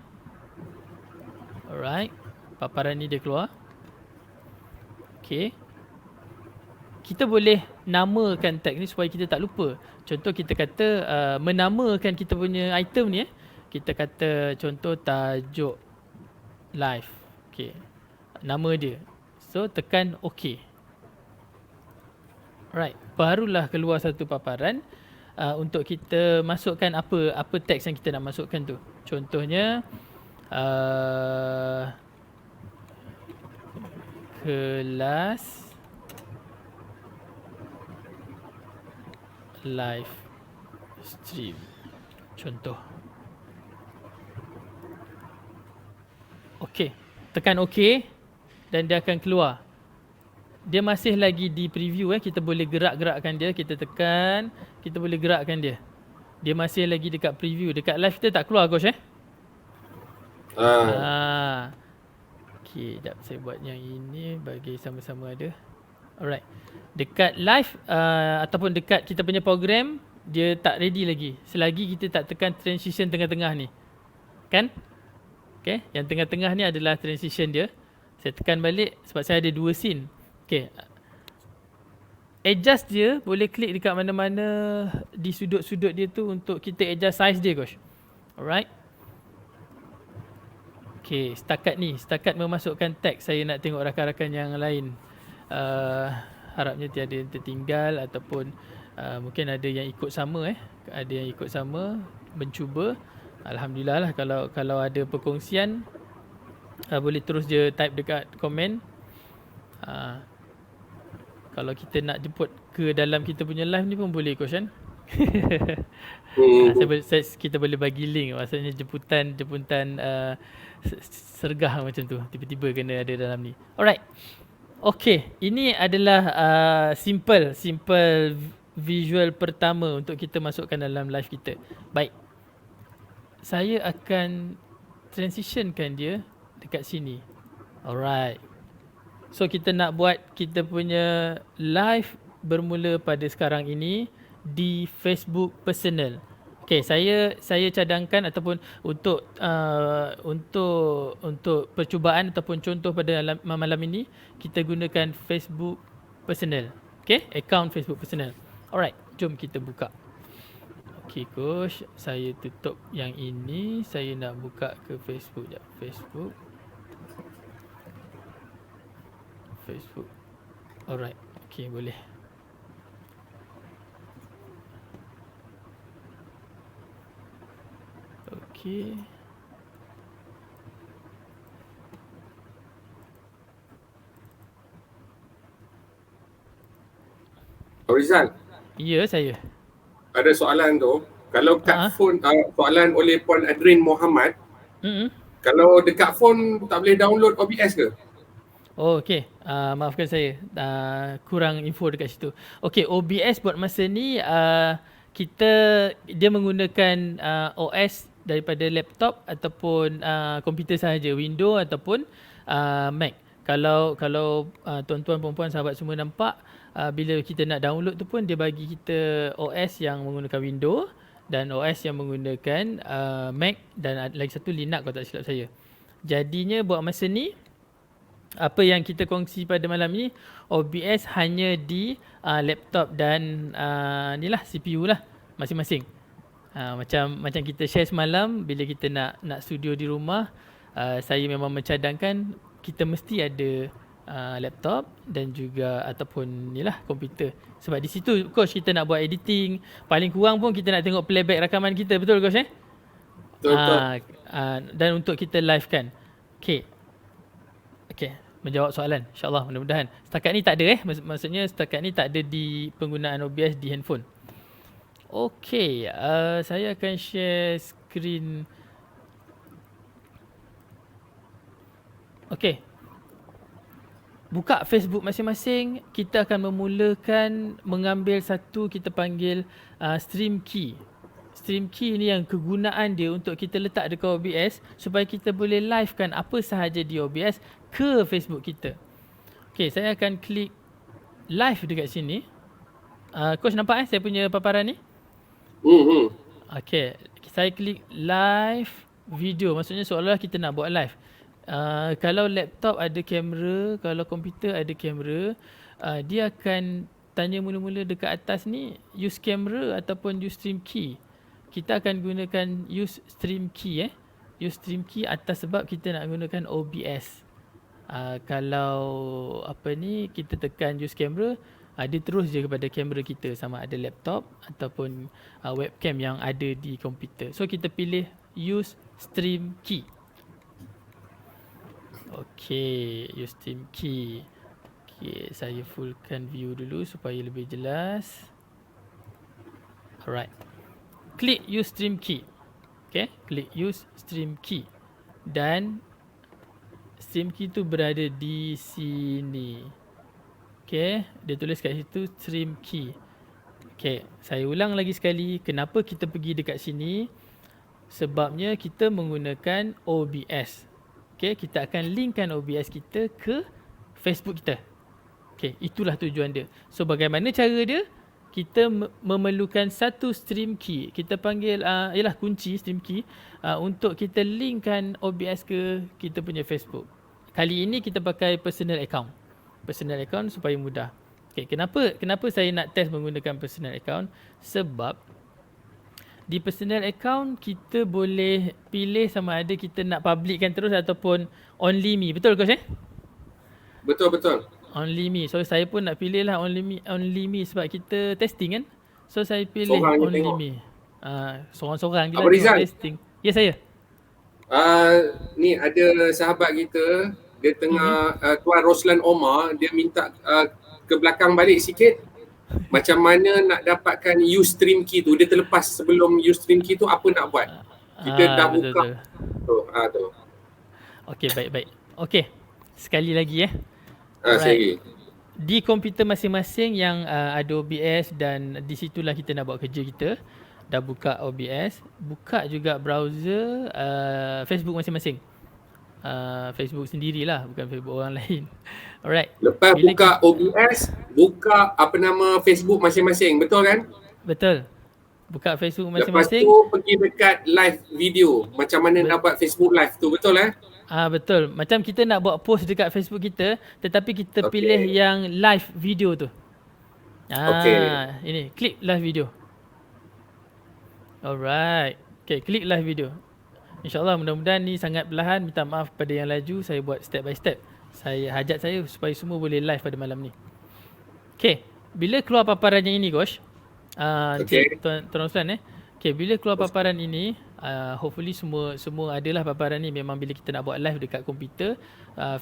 Alright. Paparan ni dia keluar. Okey. Kita boleh namakan teks ni supaya kita tak lupa. Contoh kita kata menamakan kita punya item ni Kita kata contoh tajuk live. Okey. Nama dia. So tekan OK. Alright. Barulah keluar satu paparan. Untuk kita masukkan apa teks yang kita nak masukkan tu. Contohnya kelas live stream. Contoh. Okey. Tekan OK dan dia akan keluar. Dia masih lagi di preview kita boleh gerak-gerakkan dia, kita tekan, kita boleh gerakkan dia. Dia masih lagi dekat preview, dekat live kita tak keluar coach Okey, jap saya buat yang ini bagi sama-sama ada. Alright. Dekat live ataupun dekat kita punya program, dia tak ready lagi selagi kita tak tekan transition tengah-tengah ni. Kan? Okay, yang tengah-tengah ni adalah transition dia. Saya tekan balik sebab saya ada dua scene. Okay. Adjust dia, boleh klik dekat mana-mana di sudut-sudut dia tu untuk kita adjust size dia coach. Alright. Okay, setakat memasukkan teks, saya nak tengok rakan-rakan yang lain. Harapnya tiada yang tertinggal ataupun mungkin ada yang ikut sama ada yang ikut sama, mencuba. Alhamdulillah lah kalau ada perkongsian, boleh terus je type dekat komen. Kalau kita nak jemput ke dalam kita punya live ni pun boleh coach kan. Kita boleh bagi link, maksudnya jemputan sergah macam tu, tiba-tiba kena ada dalam ni. Alright. Okay, ini adalah simple visual pertama untuk kita masukkan dalam live kita. Baik. Saya akan transitionkan dia dekat sini. Alright. So kita nak buat kita punya live bermula pada sekarang ini di Facebook personal. Okay, saya cadangkan ataupun untuk percubaan ataupun contoh pada malam ini kita gunakan Facebook personal. Okay, account Facebook personal. Alright, jom kita buka. Okay coach, saya tutup yang ini, saya nak buka ke Facebook jap. Facebook. Alright, okay boleh. Okay. Rizal, Ya, saya. ada soalan tu. Kalau kat phone, soalan oleh Puan Adrin Muhammad, kalau dekat phone tak boleh download OBS ke? Oh, okay. Maafkan saya. Kurang info dekat situ. Okay, OBS buat masa ni dia menggunakan OS daripada laptop ataupun komputer sahaja, Windows ataupun Mac. Kalau tuan-tuan perempuan sahabat semua nampak, bila kita nak download tu pun dia bagi kita OS yang menggunakan Windows dan OS yang menggunakan Mac dan lagi satu Linux kalau tak silap saya. Jadinya buat masa ni apa yang kita kongsi pada malam ni, OBS hanya di laptop dan ni lah CPU lah masing-masing. Macam kita share semalam bila kita nak studio di rumah, saya memang mencadangkan kita mesti ada laptop dan juga ataupun ni lah komputer. Sebab di situ coach kita nak buat editing, paling kurang pun kita nak tengok playback rakaman kita, betul coach Betul. Dan untuk kita live kan. Okay, menjawab soalan insyaAllah, mudah-mudahan. Setakat ni tak ada maksudnya setakat ni tak ada di penggunaan OBS di handphone. Okay, saya akan share screen. Okay, buka Facebook masing-masing. Kita akan memulakan mengambil satu kita panggil stream key. Stream key ni yang kegunaan dia untuk kita letak dekat OBS supaya kita boleh livekan apa sahaja di OBS ke Facebook kita. Okay, saya akan klik live dekat sini. Coach nampak saya punya paparan ni? Okay, saya klik live video. Maksudnya seolah-olah kita nak buat live. Kalau laptop ada kamera, kalau komputer ada kamera, dia akan tanya mula-mula dekat atas ni use camera ataupun use stream key. Kita akan gunakan use stream key use stream key atas sebab kita nak gunakan OBS. Kalau kita tekan use camera, dia terus je kepada kamera kita sama ada laptop ataupun webcam yang ada di komputer. So kita pilih use stream key. Okay, use stream key. Okay, saya fullkan view dulu supaya lebih jelas. Alright. Klik use stream key. Okay, klik use stream key. Dan stream key tu berada di sini. Okay, dia tulis kat situ stream key. Okay, saya ulang lagi sekali. Kenapa kita pergi dekat sini? Sebabnya kita menggunakan OBS. Okay, kita akan linkkan OBS kita ke Facebook kita. Okay, itulah tujuan dia. So, bagaimana cara dia? Kita memerlukan satu stream key. Kita panggil, ialah kunci stream key untuk kita linkkan OBS ke kita punya Facebook. Kali ini kita pakai personal account. Personal account supaya mudah. Okay, kenapa saya nak test menggunakan personal account? Sebab di personal account kita boleh pilih sama ada kita nak publickan terus ataupun only me. Betul coach Betul. Only me. So saya pun nak pilih lah only me sebab kita testing kan. So saya pilih Sorang only tengok. me. Sorang-sorang kita Abang Rizal. testing. Ya saya. Ni ada sahabat kita, dia tengah Tuan Roslan Omar, dia minta ke belakang balik sikit. macam mana nak dapatkan Ustream key tu. Dia terlepas sebelum Ustream key tu apa nak buat. Kita dah betul, buka betul. tu. Okey, baik. Okey. Sekali lagi Sekali. Di komputer masing-masing yang ada OBS dan di situlah kita nak buat kerja kita. Dah buka OBS, buka juga browser Facebook masing-masing. Facebook sendirilah, bukan Facebook orang lain. Alright. Lepas buka OBS, buka Facebook masing-masing, betul kan? Betul. Buka Facebook Lepas masing-masing. tu pergi dekat live video. Macam mana nak buat Facebook live tu, betul betul. Macam kita nak buat post dekat Facebook kita, tetapi kita pilih yang live video tu. Ini, klik live video. Alright. Okay, klik live video. InsyaAllah mudah-mudahan ni sangat perlahan. Minta maaf pada yang laju. Saya buat step by step. Hajat saya supaya semua boleh live pada malam ni. Okay. Bila keluar paparan yang ini, Gosh. Tuan Usman Okay, bila keluar paparan ini, hopefully semua adalah paparan ni. Memang bila kita nak buat live dekat komputer,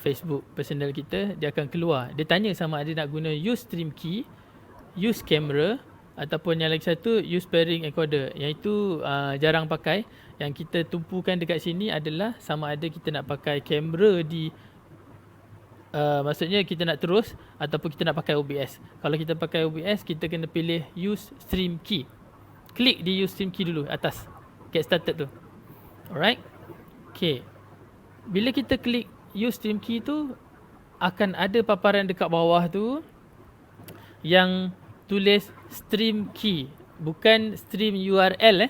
Facebook personal kita, dia akan keluar. Dia tanya sama ada nak guna use stream key, use camera, ataupun yang lagi satu use pairing encoder. Yang itu jarang pakai. Yang kita tumpukan dekat sini adalah sama ada kita nak pakai kamera di maksudnya kita nak terus ataupun kita nak pakai OBS. Kalau kita pakai OBS, kita kena pilih use stream key. Klik di use stream key dulu atas. Get started tu. Alright. Okay. Bila kita klik use stream key tu, akan ada paparan dekat bawah tu yang tulis stream key, bukan stream URL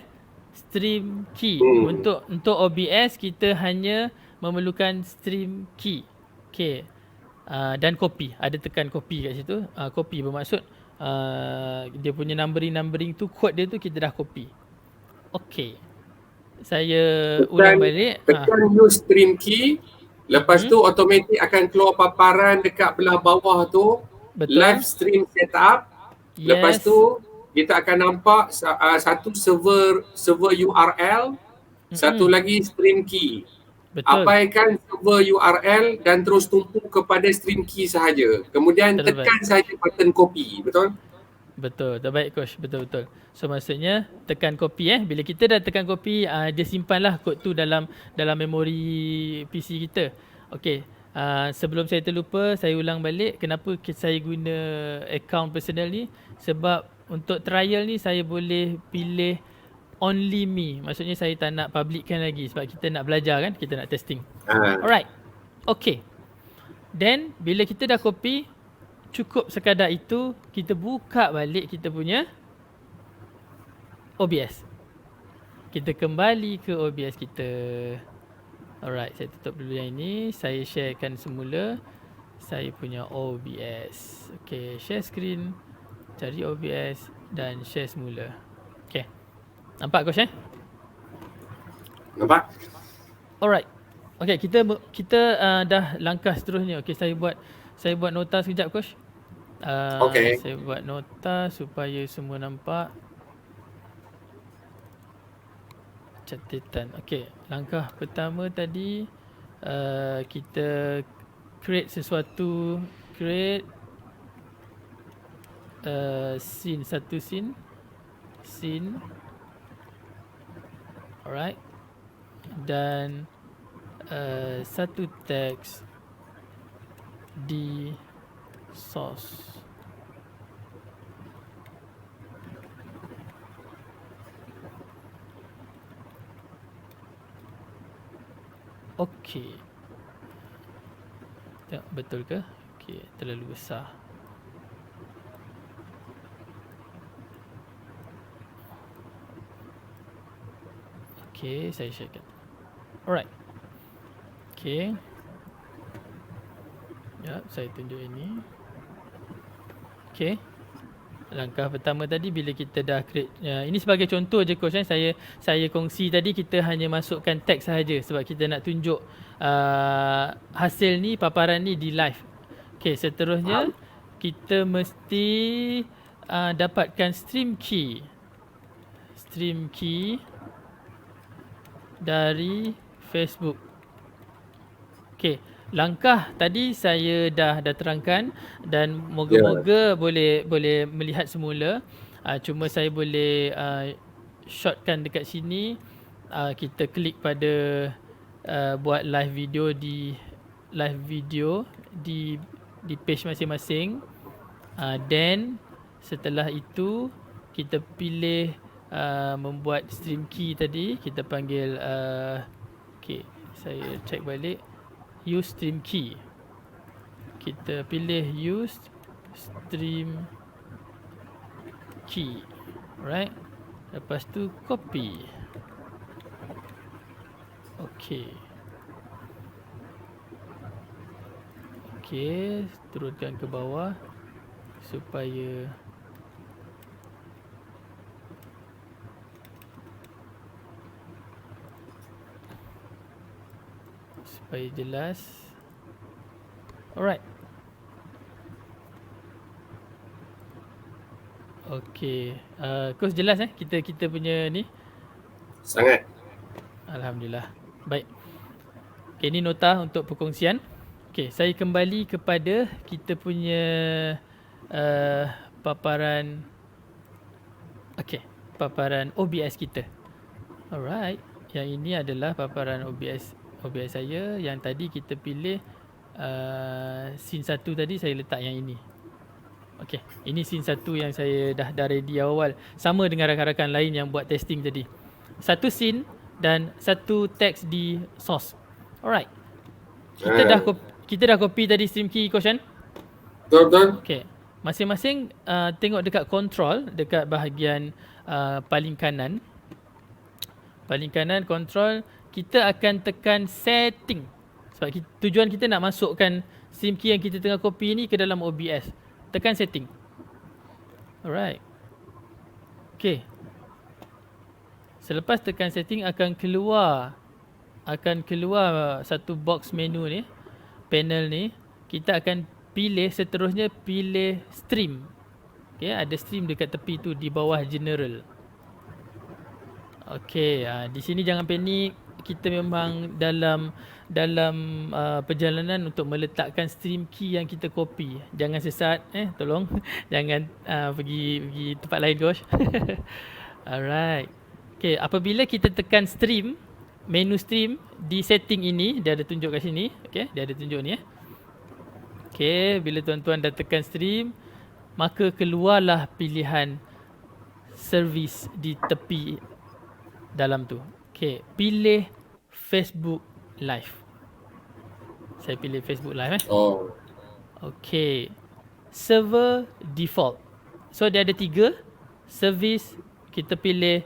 stream key. Untuk OBS kita hanya memerlukan stream key. Okay. Dan copy, ada tekan copy kat situ. Copy bermaksud dia punya numbering tu, kod dia tu kita dah copy. Okay. Saya ulang balik. Tekan use stream key. Lepas tu automatik akan keluar paparan dekat belah bawah tu. Betul. Live stream setup. Lepas tu kita akan nampak satu server URL, satu lagi stream key. Betul. Abaikan server URL dan terus tumpu kepada stream key sahaja. Kemudian tekan sahaja button copy, betul? Betul, terbaik Coach, betul-betul. So maksudnya tekan copy bila kita dah tekan copy, dia simpanlah kod tu dalam memori PC kita. Okey. Sebelum saya terlupa, saya ulang balik kenapa saya guna account personal ni. Sebab untuk trial ni saya boleh pilih only me. Maksudnya saya tak nak publickan lagi sebab kita nak belajar kan, kita nak testing. Alright. Okay. Then bila kita dah copy, cukup sekadar itu, kita buka balik kita punya OBS. Kita kembali ke OBS kita. Alright, saya tutup dulu yang ini. Saya sharekan semula saya punya OBS. Okay, share screen, cari OBS dan share semula. Okay. Nampak Coach Nampak? Alright. Okay, kita dah langkah seterusnya. Okay, saya buat nota sekejap Coach. Okay. Saya buat nota supaya semua nampak. Catatan. Okay, langkah pertama tadi kita create sesuatu, create satu scene. Alright. Dan satu teks di source. Okey. Tengok betul ke? Okey, terlalu besar. Okey, saya sharekan. Alright. Okey. Ya, saya tunjuk ini. Okey. Langkah pertama tadi bila kita dah create, ini sebagai contoh je Coach, saya kongsi tadi, kita hanya masukkan teks sahaja sebab kita nak tunjuk hasil ni, paparan ni di live. Okey, seterusnya kita mesti dapatkan stream key dari Facebook. Okey, langkah tadi saya dah terangkan dan moga-moga boleh melihat semula. Cuma saya boleh shortkan dekat sini. Kita klik pada buat live video di page masing-masing. Then setelah itu kita pilih membuat stream key tadi, kita panggil okay, saya check balik, use stream key. Kita pilih use stream key, alright. Lepas tu copy. Okay, turunkan ke bawah supaya jelas. Alright. Okay, course jelas kita punya ni? Sangat. Alhamdulillah. Baik. Okay, ini nota untuk perkongsian. Okay, saya kembali kepada kita punya paparan OBS kita. Alright. Yang ini adalah paparan OBS saya. Yang tadi kita pilih scene 1 tadi saya letak yang ini. Okay, ini scene 1 yang saya dah ready awal. Sama dengan rakan-rakan lain yang buat testing tadi. Satu scene dan satu teks di source. Alright. Kita dah copy tadi stream key, Koshan? Betul. Okay. Masing-masing tengok dekat control, dekat bahagian paling kanan. Paling kanan control, kita akan tekan setting. Sebab tujuan kita nak masukkan stream key yang kita tengah copy ni ke dalam OBS. Tekan setting. Alright. Okay. Selepas tekan setting akan keluar satu box menu ni, panel ni. Kita akan pilih seterusnya, pilih stream. Okay, ada stream dekat tepi tu di bawah general. Okay, di sini jangan panik. Kita memang dalam perjalanan untuk meletakkan stream key yang kita copy. Jangan sesat, tolong. Jangan pergi tempat lain, Gosh. Alright. Okay, apabila kita tekan stream, menu stream di setting ini, dia ada tunjuk kat sini. Okay, dia ada tunjuk ni. Okay, bila tuan-tuan dah tekan stream, maka keluarlah pilihan servis di tepi dalam tu. Okay, pilih Facebook Live. Saya pilih Facebook Live. Okay, server default. So dia ada 3 servis. Kita pilih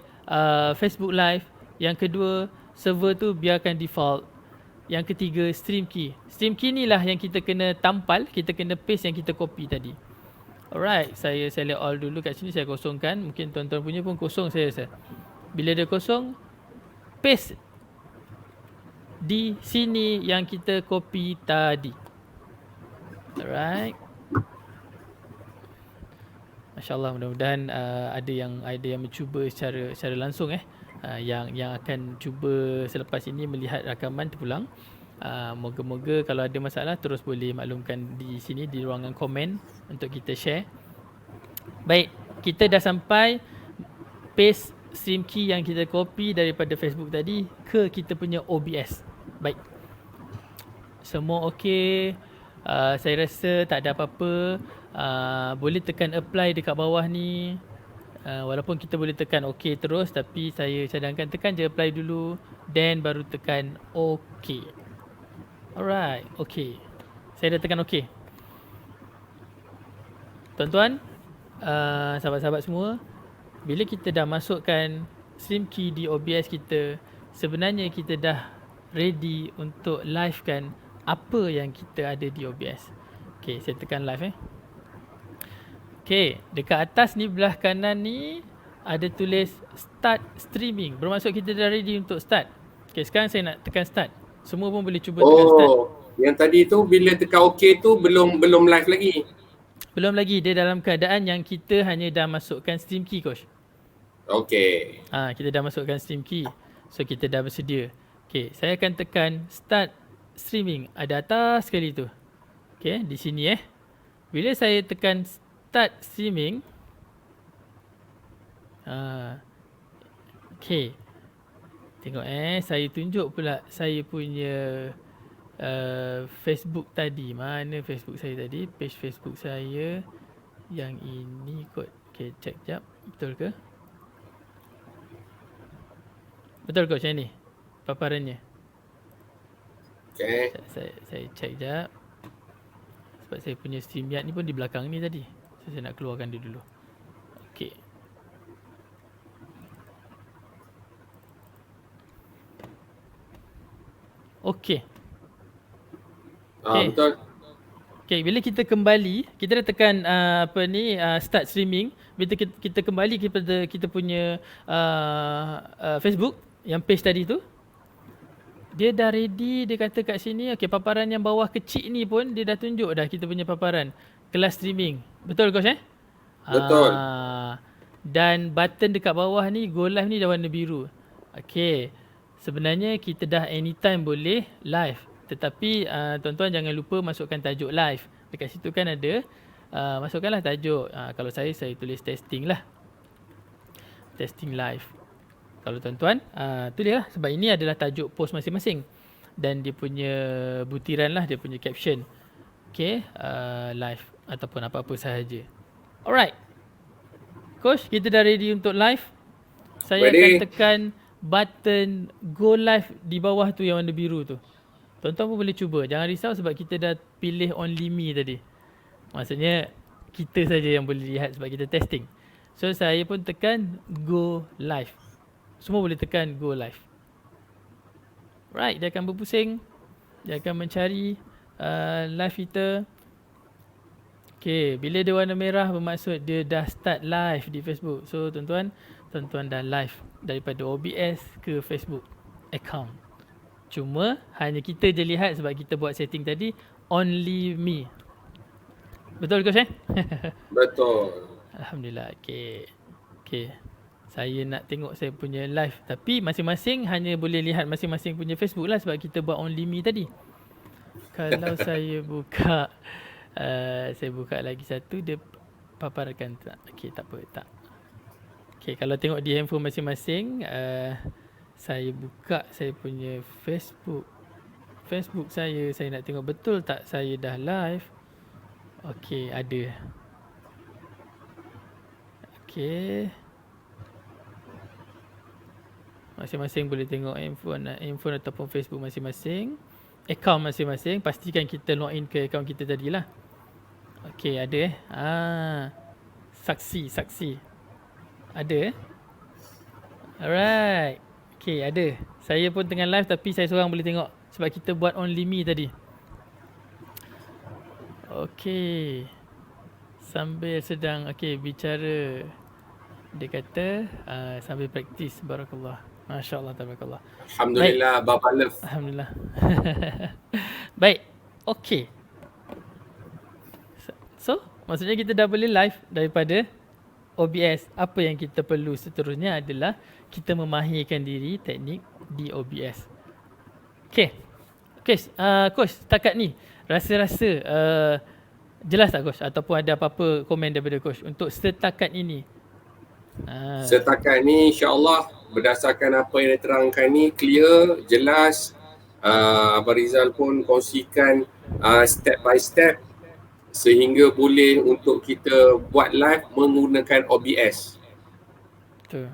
Facebook Live. Yang kedua, server tu biarkan default. Yang ketiga, stream key. Stream key ni lah yang kita kena tampal, kita kena paste yang kita copy tadi. Alright, saya select all dulu kat sini, saya kosongkan. Mungkin tuan-tuan punya pun kosong saya rasa. Bila dia kosong, paste di sini yang kita copy tadi. Alright. Masya-Allah, mudah-mudahan ada yang mencuba secara langsung yang akan cuba selepas ini melihat rakaman terpulang. Moga-moga kalau ada masalah terus boleh maklumkan di sini di ruangan komen untuk kita share. Baik, kita dah sampai paste stream key yang kita copy daripada Facebook tadi ke kita punya OBS. Baik. Semua okey. Saya rasa tak ada apa-apa. Boleh tekan apply dekat bawah ni. Walaupun kita boleh tekan OK terus, tapi saya cadangkan tekan je apply dulu, then baru tekan OK. Alright, OK. Saya dah tekan OK. Tuan-tuan, sahabat-sahabat semua, bila kita dah masukkan stream key di OBS kita, sebenarnya kita dah ready untuk livekan apa yang kita ada di OBS. OK, saya tekan live Okay, dekat atas ni belah kanan ni ada tulis start streaming. Bermaksud kita dah ready untuk start. Okay, sekarang saya nak tekan start. Semua pun boleh cuba tekan start. Yang tadi tu bila tekan OK tu belum live lagi. Belum lagi, dia dalam keadaan yang kita hanya dah masukkan stream key, Coach. Okay. Kita dah masukkan stream key. So kita dah bersedia. Okay, saya akan tekan start streaming. Ada atas sekali tu. Okay, di sini Bila saya tekan start streaming. Okay. Tengok saya tunjuk pula saya punya Facebook tadi. Mana Facebook saya tadi? Page Facebook saya. Yang ini kot. Okay, check jap. Betul ke? Betul kot macam ni? Paparannya. Okay. Saya check jap. Sebab saya punya StreamYard ni pun di belakang ni tadi. So, saya nak keluarkan dia dulu. Okay. Okay. Betul. Okay, bila kita kembali, kita dah tekan start streaming. Bila kita kembali kepada kita punya Facebook yang page tadi tu, dia dah ready. Dia kata kat sini, okay, paparan yang bawah kecil ni pun dia dah tunjuk dah kita punya paparan kelas streaming. Betul Coach Betul. Dan button dekat bawah ni, Go Live ni dah warna biru. Okay, sebenarnya kita dah anytime boleh live. Tetapi tuan-tuan jangan lupa masukkan tajuk live. Dekat situ kan ada, masukkanlah tajuk. Kalau saya tulis testing lah. Testing live. Kalau tuan-tuan, tulislah. Sebab ini adalah tajuk post masing-masing. Dan dia punya butiran lah, dia punya caption. Okay, live ataupun apa-apa sahaja. Alright. Coach, kita dah ready untuk live. Saya akan tekan button Go Live di bawah tu yang warna biru tu. Tuan-tuan pun boleh cuba. Jangan risau sebab kita dah pilih only me tadi. Maksudnya kita saja yang boleh lihat sebab kita testing. So saya pun tekan Go Live. Semua boleh tekan Go Live. Right, dia akan berpusing. Dia akan mencari live kita. Okay, bila dia warna merah bermaksud dia dah start live di Facebook. So tuan-tuan dah live daripada OBS ke Facebook account. Cuma hanya kita je lihat sebab kita buat setting tadi only me. Betul Coach Betul. Alhamdulillah. Okay. Saya nak tengok saya punya live. Tapi masing-masing hanya boleh lihat masing-masing punya Facebook lah sebab kita buat only me tadi. Kalau saya buka saya buka lagi satu, dia paparkan tak? Okay, tak apa, tak. Okay, kalau tengok di handphone masing-masing, saya buka saya punya Facebook saya nak tengok betul tak saya dah live. Okay, ada. Okay, masing-masing boleh tengok handphone ataupun Facebook masing-masing, account masing-masing. Pastikan kita login ke account kita tadilah. Okay, ada saksi ada alright. Okay, ada. Saya pun tengah live tapi saya seorang boleh tengok sebab kita buat only me tadi. Okay, sambil sedang bicara. Dia kata sambil praktis. Barakallah. Masya Allah, tabarakallah. Alhamdulillah, Bapa Love. Alhamdulillah. Baik. Okay. So, maksudnya kita dah boleh live daripada OBS. Apa yang kita perlu seterusnya adalah kita memahirkan diri teknik di OBS. Okay. Coach, setakat ni rasa-rasa jelas tak Coach? Ataupun ada apa-apa komen daripada Coach untuk setakat ini? Setakat ni insya-Allah berdasarkan apa yang diterangkan ni clear, jelas. Abang Rizal pun kongsikan step by step sehingga boleh untuk kita buat live menggunakan OBS. Betul.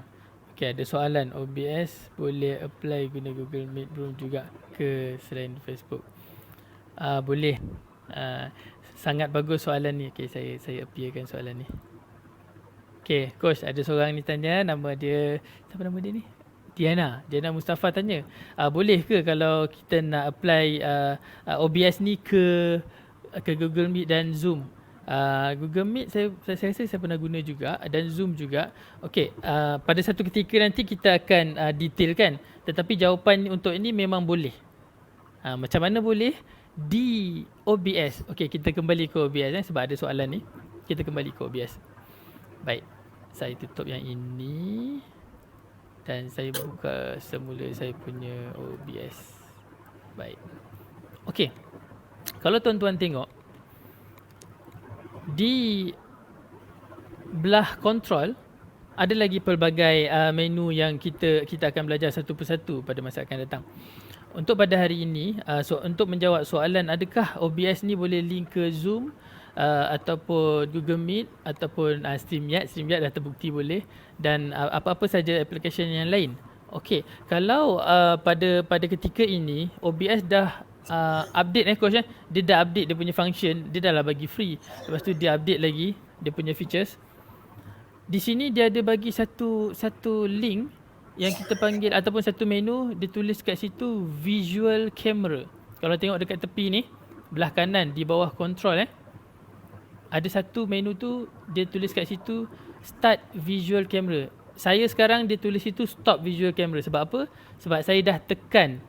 Okay, ada soalan, OBS boleh apply guna Google Meet Room juga ke selain Facebook? Boleh. Sangat bagus soalan ni. Okay, saya appearkan soalan ni. Okay, Coach, ada seorang ni tanya, nama dia, siapa nama dia ni? Diana Mustafa tanya, boleh ke kalau kita nak apply OBS ni ke Google Meet dan Zoom? Google Meet saya rasa saya pernah guna juga dan Zoom juga. Okey, pada satu ketika nanti kita akan detailkan, tetapi jawapan untuk ini memang boleh. Macam mana boleh? Di OBS. Okey, kita kembali ke OBS sebab ada soalan ni. Kita kembali ke OBS. Baik. Saya tutup yang ini dan saya buka semula saya punya OBS. Baik. Okey. Kalau tuan-tuan tengok di belah kontrol ada lagi pelbagai menu yang kita akan belajar satu persatu pada masa akan datang. Untuk pada hari ini, untuk menjawab soalan adakah OBS ni boleh link ke Zoom ataupun Google Meet ataupun StreamYard. StreamYard dah terbukti boleh, dan apa-apa saja aplikasi yang lain. Okey, kalau pada ketika ini OBS dah update coach dia dah update dia punya function, dia dah lah bagi free. Lepas tu dia update lagi dia punya features. Di sini dia ada bagi satu link yang kita panggil ataupun satu menu, dia tulis kat situ visual camera. Kalau tengok dekat tepi ni, belah kanan di bawah control ada satu menu tu dia tulis kat situ start visual camera. Saya sekarang dia tulis situ stop visual camera. Sebab apa? Sebab saya dah tekan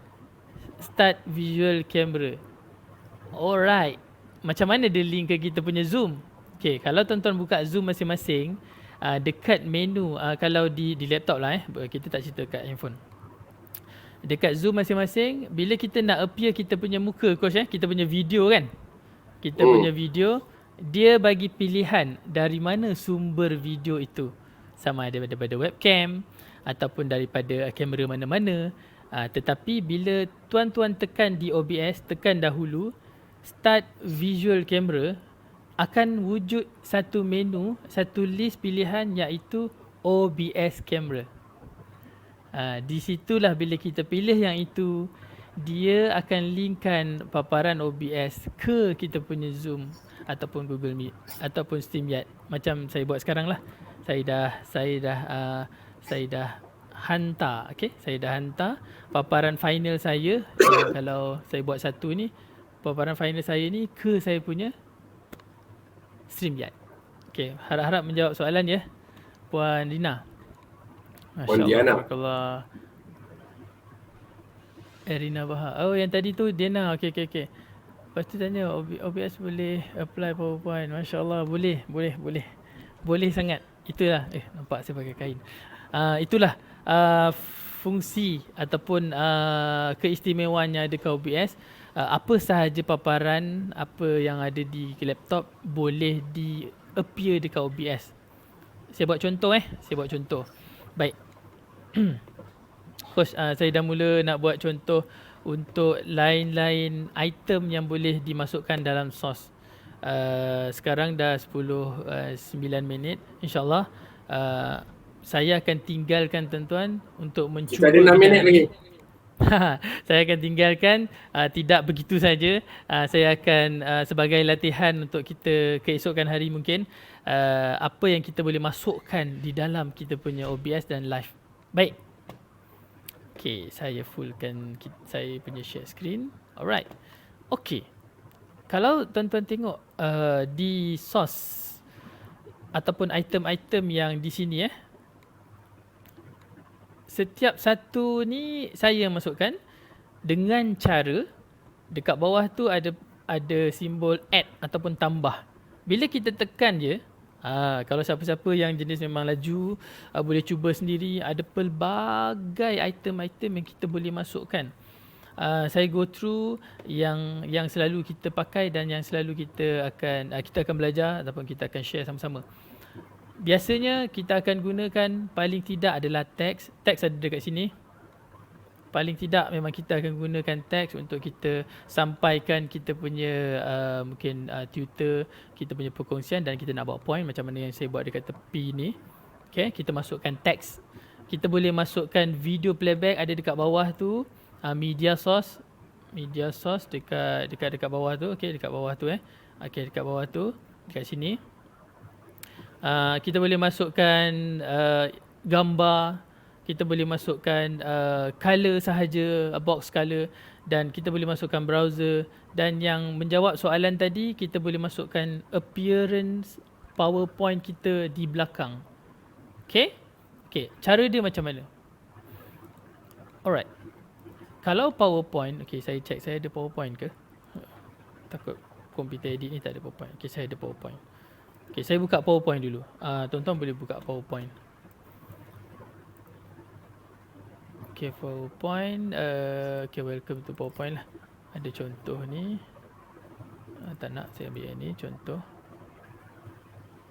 start visual camera. Alright. Macam mana dia link ke kita punya Zoom? Okay, kalau tuan-tuan buka Zoom masing-masing, dekat menu, kalau di laptop lah kita tak cerita kat handphone. Dekat Zoom masing-masing, bila kita nak appear kita punya muka coach kita punya video kan, kita punya video, dia bagi pilihan dari mana sumber video itu, sama ada daripada webcam ataupun daripada kamera mana-mana. Tetapi bila tuan-tuan tekan di OBS, tekan dahulu start visual camera, akan wujud satu menu, satu list pilihan iaitu OBS camera. Di situlah bila kita pilih yang itu, dia akan linkkan paparan OBS ke kita punya Zoom ataupun Google Meet ataupun StreamYard. Macam saya buat sekarang lah. Saya dah hantar, okey. Saya dah hantar paparan final saya. Kalau saya buat satu ni, paparan final saya ni ke saya punya StreamYard. Okey, harap-harap menjawab soalan ya, Puan Dina. Puan Diana. Rina Bahar. Oh, yang tadi tu Diana. Okey. Lepas tu tanya OBS boleh apply PowerPoint. Masya Allah, boleh. Boleh sangat. Itulah. Nampak saya pakai kain. Itulah fungsi ataupun keistimewaan yang ada ke OBS. Apa sahaja paparan apa yang ada di laptop boleh di appear dekat OBS. Saya buat contoh. Baik. Coach, saya dah mula nak buat contoh untuk lain-lain item yang boleh dimasukkan dalam source. Sekarang dah 9 minit. InsyaAllah saya akan tinggalkan tuan-tuan untuk mencuba. Kita ada 6 minit lagi. Saya akan tinggalkan, tidak begitu saja. Saya akan sebagai latihan untuk kita keesokan hari mungkin, apa yang kita boleh masukkan di dalam kita punya OBS dan live. Baik. Okay, saya fullkan saya punya share screen. Alright. Okay. Kalau tuan-tuan tengok di source ataupun item-item yang di sini setiap satu ni saya masukkan dengan cara dekat bawah tu ada simbol add ataupun tambah. Bila kita tekan je, kalau siapa-siapa yang jenis memang laju, boleh cuba sendiri. Ada pelbagai item-item yang kita boleh masukkan. Saya go through yang selalu kita pakai dan yang selalu kita akan belajar ataupun kita akan share sama-sama. Biasanya kita akan gunakan paling tidak adalah teks. Teks ada dekat sini. Paling tidak memang kita akan gunakan teks untuk kita sampaikan kita punya mungkin tutor, kita punya perkongsian dan kita nak buat point macam mana yang saya buat dekat tepi ni. Okay, kita masukkan teks. Kita boleh masukkan video playback ada dekat bawah tu. Media source dekat bawah tu. Okay, dekat bawah tu Okay, dekat bawah tu, dekat sini. Kita boleh masukkan gambar, kita boleh masukkan color sahaja, box color, dan kita boleh masukkan browser. Dan yang menjawab soalan tadi, kita boleh masukkan appearance PowerPoint kita di belakang. Okay, cara dia macam mana? Alright. Kalau PowerPoint, okay, saya check saya ada PowerPoint ke? Takut komputer edit ni tak ada PowerPoint. Okay, saya ada PowerPoint. Okay, saya buka PowerPoint dulu. Tuan-tuan boleh buka PowerPoint. Okay, PowerPoint. Okay, welcome to PowerPoint lah. Ada contoh ni. Tak nak, saya ambil yang ni contoh.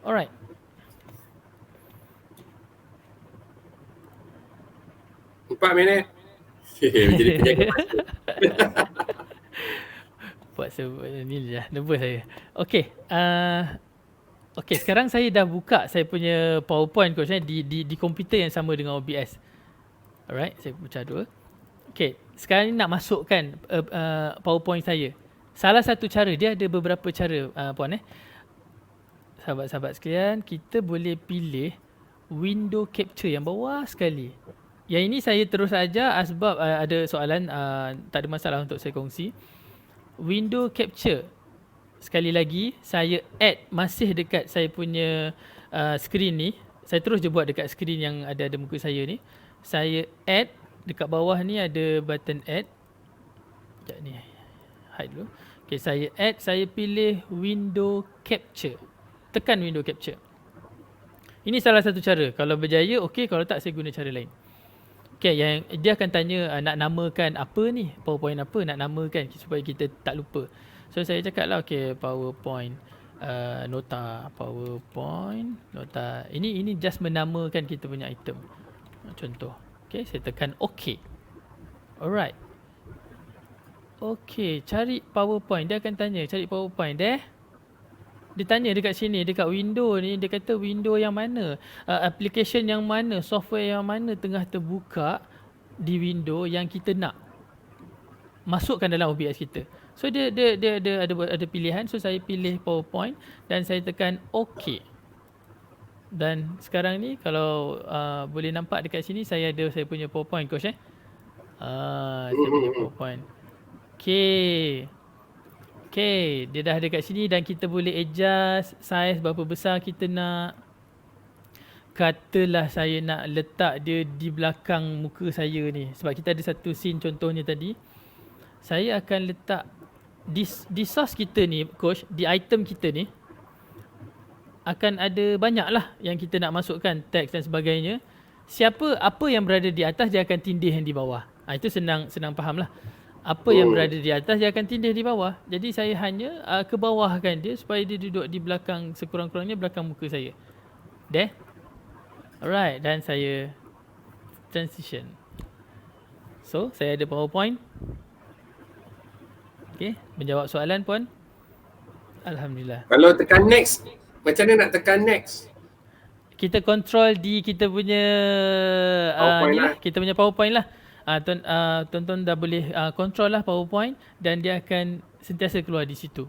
Alright. Empat minit. Jadi penjaga masa. Buat ni dah nervous saya. Okey, okey, sekarang saya dah buka saya punya PowerPoint coach di komputer yang sama dengan OBS. Alright, saya pecah dua. Okey, sekarang ni nak masukkan PowerPoint saya. Salah satu cara, dia ada beberapa cara puan sahabat-sahabat sekalian, kita boleh pilih window capture yang bawah sekali. Yang ini saya terus aja sebab ada soalan, tak ada masalah untuk saya kongsi. Window capture, sekali lagi saya add masih dekat saya punya screen ni. Saya terus je buat dekat screen yang ada muka saya ni. Saya add, dekat bawah ni ada button add. Sekejap ni, hide dulu. Okay, saya add, saya pilih window capture. Tekan window capture. Ini salah satu cara. Kalau berjaya, okey. Kalau tak, saya guna cara lain. Okay, yang dia akan tanya nak namakan apa ni, PowerPoint apa nak namakan supaya kita tak lupa. So saya cakap lah, okay, PowerPoint nota, PowerPoint nota. Ini just menamakan kita punya item. Contoh. Okay, saya tekan OK. Alright. Okay, cari PowerPoint. Dia akan tanya cari PowerPoint. Dia tanya dekat sini, dekat window ni, dia kata window yang mana, application yang mana, software yang mana tengah terbuka di window yang kita nak masukkan dalam OBS kita. So dia ada pilihan. So saya pilih PowerPoint dan saya tekan OK. Dan sekarang ni kalau boleh nampak dekat sini, saya ada saya punya PowerPoint coach saya punya PowerPoint. Okay, dia dah dekat sini dan kita boleh adjust size berapa besar kita nak. Katalah saya nak letak dia di belakang muka saya ni. Sebab kita ada satu scene contohnya tadi. Saya akan letak di source kita ni coach, di item kita ni akan ada banyak lah yang kita nak masukkan, teks dan sebagainya. Apa yang berada di atas, dia akan tindih yang di bawah. Itu senang faham lah. Apa yang berada di atas, dia akan tindih di bawah. Jadi saya hanya ke bawahkan dia supaya dia duduk di belakang, sekurang-kurangnya belakang muka saya. There. Alright, dan saya transition. So, saya ada PowerPoint. Okay, menjawab soalan puan. Alhamdulillah. Kalau tekan next, macam mana nak tekan next? Kita control di kita punya PowerPoint lah. kita punya PowerPoint lah. Tuan-tuan dah boleh control lah PowerPoint dan dia akan sentiasa keluar di situ.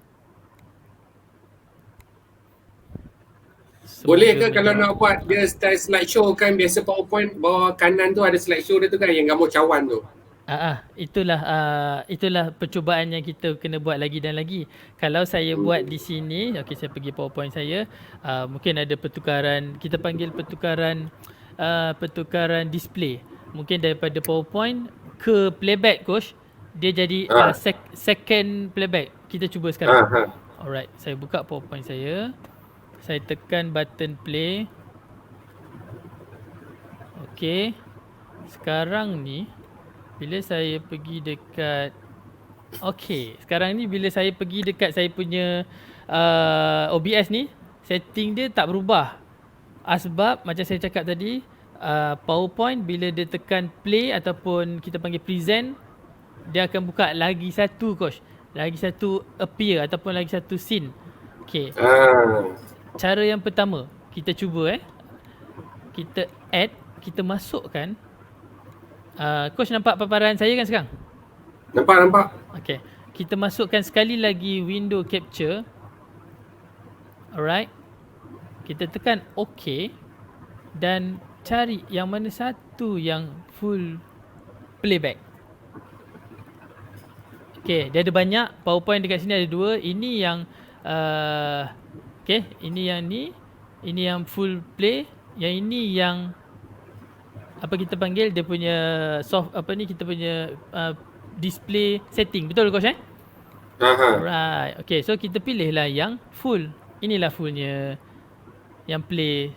Boleh ke kalau nak buat dia style slideshow kan, biasa PowerPoint bawah kanan tu ada slideshow dia tu kan, yang gambar cawan tu. Itulah percubaan yang kita kena buat lagi dan lagi. Kalau saya buat di sini, okey, saya pergi PowerPoint saya, mungkin ada pertukaran, kita panggil pertukaran display. Mungkin daripada PowerPoint ke playback coach, dia jadi second playback. Kita cuba sekarang. Alright, saya buka PowerPoint saya. Saya tekan button play. Okey. Sekarang ni bila saya pergi dekat sekarang ni bila saya pergi dekat saya punya OBS ni, setting dia tak berubah. Sebab macam saya cakap tadi, PowerPoint bila dia tekan play ataupun kita panggil present, dia akan buka lagi satu coach, lagi satu appear ataupun lagi satu scene. Okey. Cara yang pertama, kita cuba kita add, kita masukkan. Coach nampak paparan saya kan sekarang? Nampak. Okey. Kita masukkan sekali lagi window capture. Alright. Kita tekan OK dan cari yang mana satu yang full playback. Okay, dia ada banyak. PowerPoint dekat sini ada dua. Ini yang ini yang ni. Ini yang full play. Yang ini yang apa kita panggil dia punya kita punya display setting. Betul coach Alright. Okay, so kita pilihlah yang full. Inilah fullnya yang play.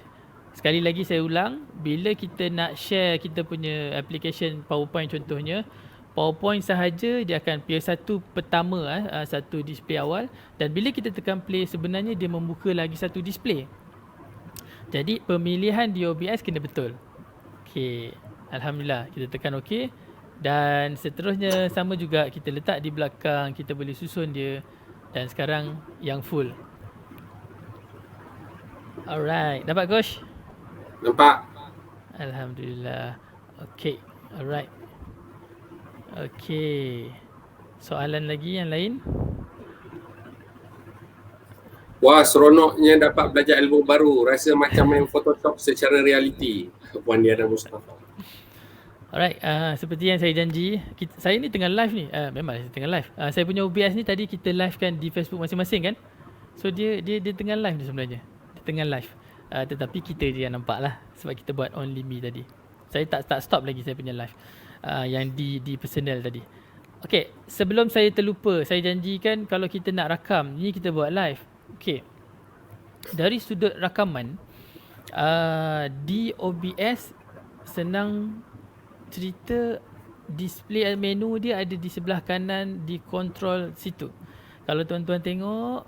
Sekali lagi saya ulang, bila kita nak share kita punya application PowerPoint contohnya, PowerPoint sahaja dia akan play satu pertama, satu display awal, dan bila kita tekan play sebenarnya dia membuka lagi satu display. Jadi pemilihan di OBS kena betul. Okey, alhamdulillah kita tekan OK, dan seterusnya sama juga kita letak di belakang, kita boleh susun dia, dan sekarang yang full. Alright, dapat coach? Nampak? Alhamdulillah. Okey, alright. Okey. Soalan lagi yang lain? Wah, seronoknya dapat belajar ilmu baru. Rasa macam main Photoshop secara realiti. Puan Diana Mustafa. Alright, seperti yang saya janji, saya ni tengah live ni. Memang saya tengah live. Saya punya OBS ni tadi kita live kan di Facebook masing-masing kan. So dia tengah live ni sebenarnya. Dia tengah live. Tetapi kita je yang nampak lah sebab kita buat only me tadi. Saya tak stop lagi saya punya live. Yang di personal tadi. Okay, sebelum saya terlupa, saya janjikan kalau kita nak rakam, ni kita buat live. Okay, dari sudut rakaman, di OBS senang cerita, display menu dia ada di sebelah kanan di control situ. Kalau tuan-tuan tengok,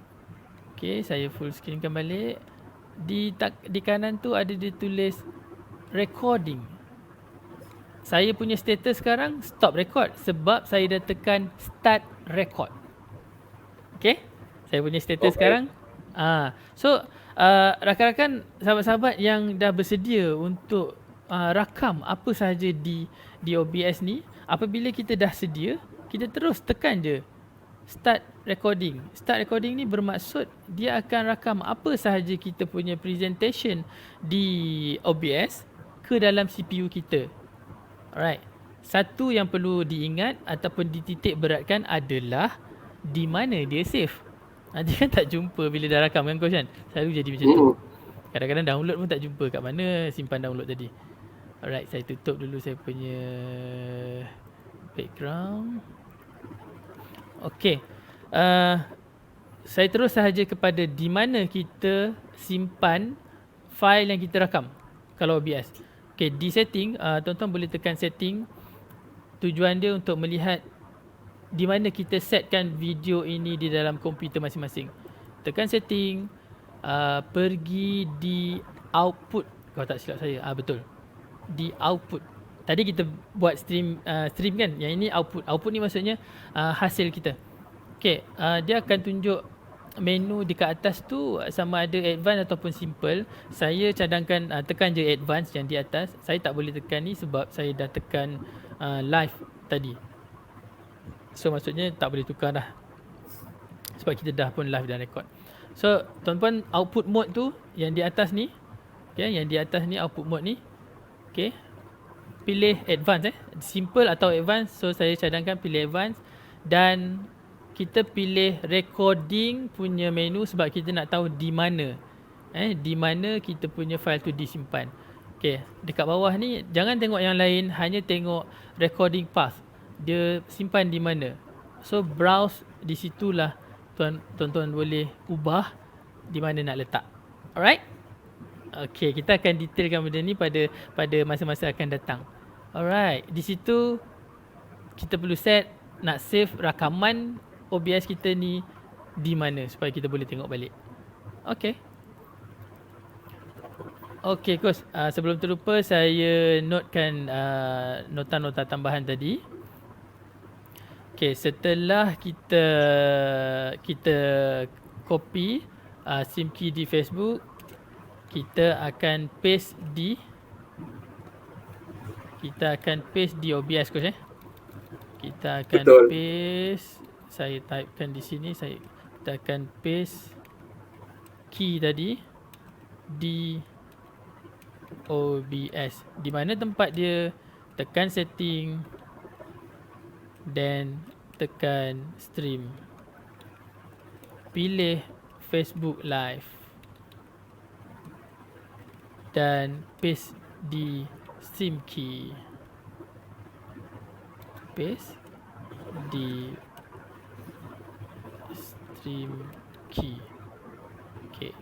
okay, saya full screenkan balik. Di kanan tu ada dia tulis recording. Saya punya status sekarang stop record sebab saya dah tekan start record. Okay, saya punya status sekarang. So rakan-rakan, sahabat-sahabat yang dah bersedia untuk rakam apa sahaja di OBS ni, apabila kita dah sedia, kita terus tekan je start recording. Start recording ni bermaksud dia akan rakam apa sahaja kita punya presentation di OBS ke dalam CPU kita. Alright. Satu yang perlu diingat ataupun dititik beratkan adalah di mana dia save. Nanti kan tak jumpa bila dah rakam kan coach kan? Selalu jadi macam tu. Kadang-kadang download pun tak jumpa kat mana simpan download tadi. Alright, saya tutup dulu saya punya background. Okay. Saya terus sahaja kepada di mana kita simpan file yang kita rakam kalau OBS. Okay, di setting, tuan-tuan boleh tekan setting. Tujuan dia untuk melihat di mana kita setkan video ini di dalam komputer masing-masing. Tekan setting, pergi di output. Kalau tak silap saya, betul. Di output. Tadi kita buat stream kan. Yang ini output. Output ni maksudnya hasil kita. Okay, dia akan tunjuk menu dekat atas tu sama ada advance ataupun simple. Saya cadangkan tekan je advance yang di atas. Saya tak boleh tekan ni sebab saya dah tekan live tadi. So maksudnya tak boleh tukar dah sebab kita dah pun live dan record. So tuan-tuan, output mode tu yang di atas ni, okay, yang di atas ni output mode ni, okay, pilih advance simple atau advance. So saya cadangkan pilih advance dan kita pilih recording punya menu sebab kita nak tahu di mana di mana kita punya file tu disimpan. Okey, dekat bawah ni jangan tengok yang lain, hanya tengok recording path. Dia simpan di mana. So browse di situlah tuan-tuan boleh ubah di mana nak letak. Alright? Okey, kita akan detailkan benda ni pada masa-masa akan datang. Alright, di situ kita perlu set nak save rakaman OBS kita ni di mana supaya kita boleh tengok balik. Okey. Okey coach, sebelum terlupa saya notekan nota-nota tambahan tadi. Okey, setelah kita copy SIM key di Facebook, kita akan paste di OBS coach Kita akan paste. Saya typekan di sini, kita akan paste key tadi di OBS. Di mana tempat dia, tekan setting dan tekan stream. Pilih Facebook Live dan paste di SIM key. Paste di stream key. Okay,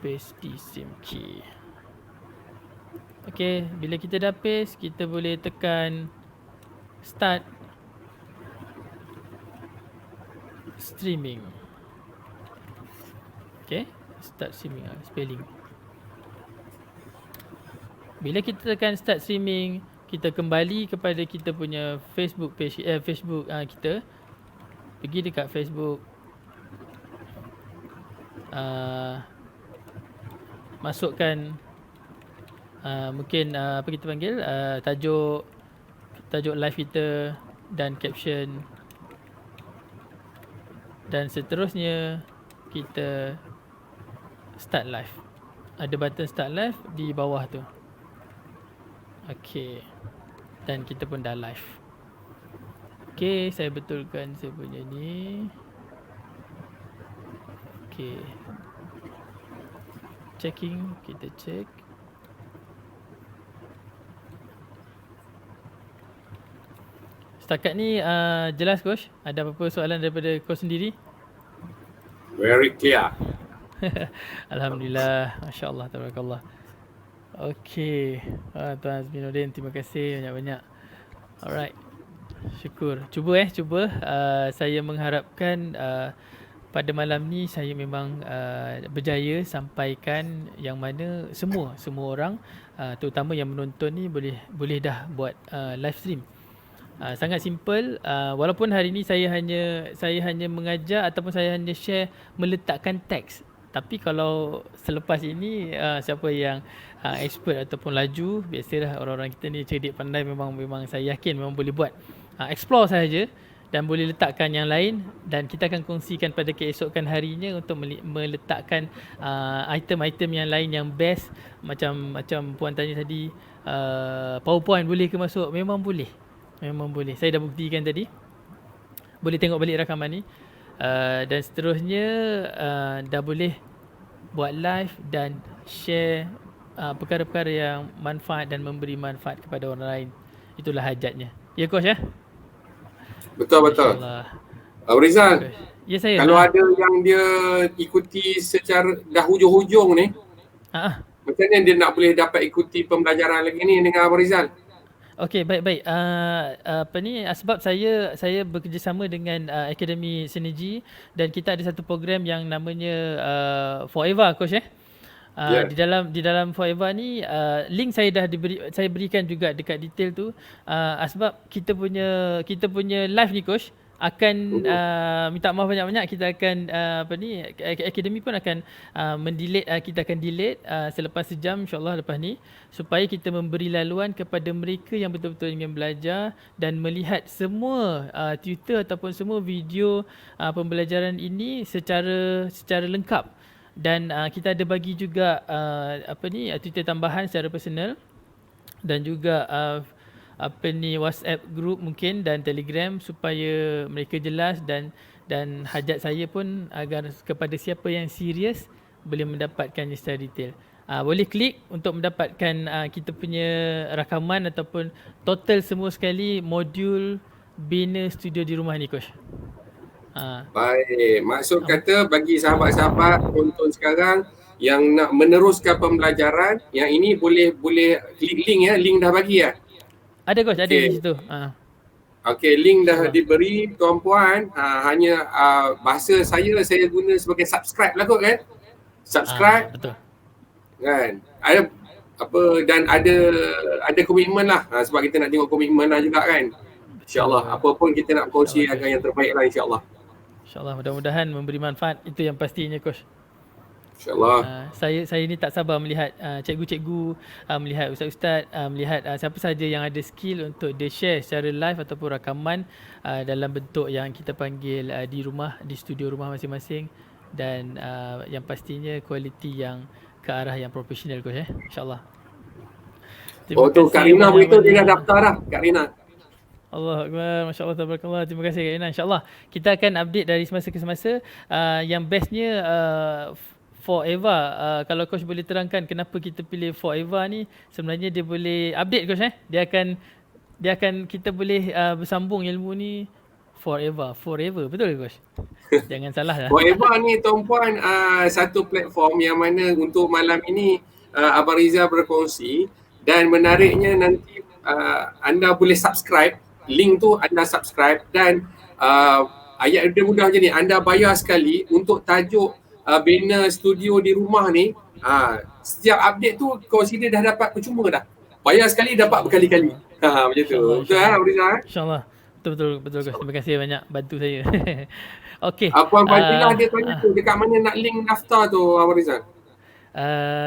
paste di SIM key. Okay, bila kita dah paste, kita boleh tekan start streaming. Okay, start streaming, spelling. Bila kita tekan start streaming, kita kembali kepada kita punya Facebook page, Facebook kita. Pergi dekat Facebook, masukkan mungkin apa kita panggil, tajuk live kita dan caption, dan seterusnya kita start live. Ada button start live di bawah tu. Okey, dan kita pun dah live. Okey, saya betulkan saya punya ni. Okey, checking, kita check. Setakat ni jelas coach? Ada apa-apa soalan daripada coach sendiri? Very clear. Alhamdulillah, masya-Allah, tabarakallah. Okey, Tuan Azminuddin, terima kasih banyak-banyak. Alright, syukur. Cuba saya mengharapkan pada malam ni saya memang berjaya sampaikan yang mana semua orang, terutama yang menonton ni boleh dah buat live stream. Sangat simple, walaupun hari ni saya hanya mengajar ataupun saya hanya share meletakkan teks. Tapi kalau selepas ini siapa yang expert ataupun laju, biasalah orang-orang kita ni cerdik pandai, memang saya yakin memang boleh buat. Explore sahaja dan boleh letakkan yang lain, dan kita akan kongsikan pada keesokan harinya untuk meletakkan item-item yang lain yang best, macam puan tanya tadi, PowerPoint boleh ke masuk? Memang boleh. Saya dah buktikan tadi. Boleh tengok balik rakaman ni. Dan seterusnya dah boleh buat live dan share perkara-perkara yang manfaat dan memberi manfaat kepada orang lain. Itulah hajatnya. Ya coach ya? Betul. Rizal, ya saya. Kalau ada yang dia ikuti secara dah hujung-hujung ni, macam mana dia nak boleh dapat ikuti pembelajaran lagi ni dengan Abang Rizal? Okey, baik. Sebab saya bekerjasama dengan Akademi Synergy, dan kita ada satu program yang namanya Forever coach Di dalam Forever ni link saya dah saya berikan juga dekat detail tu, sebab kita punya live ni coach akan minta maaf banyak-banyak, kita akan akademi pun akan mendelete, kita akan delete selepas sejam insya-Allah lepas ni, supaya kita memberi laluan kepada mereka yang betul-betul ingin belajar dan melihat semua tutor ataupun semua video pembelajaran ini secara lengkap. Dan kita ada bagi juga tutor tambahan secara personal, dan juga WhatsApp group mungkin dan Telegram, supaya mereka jelas, dan hajat saya pun agar kepada siapa yang serius boleh mendapatkannya secara detail. Boleh klik untuk mendapatkan kita punya rakaman ataupun total semua sekali modul Bina Studio di Rumah ni coach. Baik, maksud kata bagi sahabat-sahabat tonton sekarang yang nak meneruskan pembelajaran, yang ini boleh klik link ya, link dah bagi ya. Ada coach, ada di situ. Okey, link dah diberi tuan-puan. Hanya bahasa saya guna sebagai subscribe lah kot kan. Subscribe. Betul. Kan. Dan ada komitmen lah. Sebab kita nak tengok komitmen lah juga kan. InsyaAllah. Apa pun kita nak kongsi akan yang terbaik lah insyaAllah. InsyaAllah, mudah-mudahan memberi manfaat. Itu yang pastinya coach. InsyaAllah. Saya ni tak sabar melihat cikgu-cikgu, melihat ustaz-ustaz, melihat siapa saja yang ada skill untuk dia share secara live ataupun rakaman dalam bentuk yang kita panggil di rumah, di studio rumah masing-masing, dan yang pastinya kualiti yang ke arah yang profesional coach insyaAllah. Tu Kak Rina beritahu dia dah daftar dah, Kak Rina. Allah Akbar, Masya Allah, tabarakallah. Terima kasih Kak Rina. InsyaAllah kita akan update dari semasa ke semasa. Yang bestnya Forever, kalau coach boleh terangkan kenapa kita pilih Forever ni. Sebenarnya dia boleh update coach Dia akan kita boleh bersambung ilmu ni forever, betul ke coach? Jangan salah lah. Forever ni tuan-puan satu platform yang mana untuk malam ini Abang Rizal berkongsi, dan menariknya nanti anda boleh subscribe link tu anda subscribe dan ayat dia mudah je ni, anda bayar sekali untuk tajuk banner studio di rumah ni. Setiap update tu consider dah dapat percuma dah. Bayar sekali dapat berkali-kali. Macam tu. Betul kan Abrizal? InsyaAllah. Betul coach. Terima kasih banyak bantu saya. Okey. Puan Fadilah dia tanya tu dekat mana nak link daftar tu Abrizal?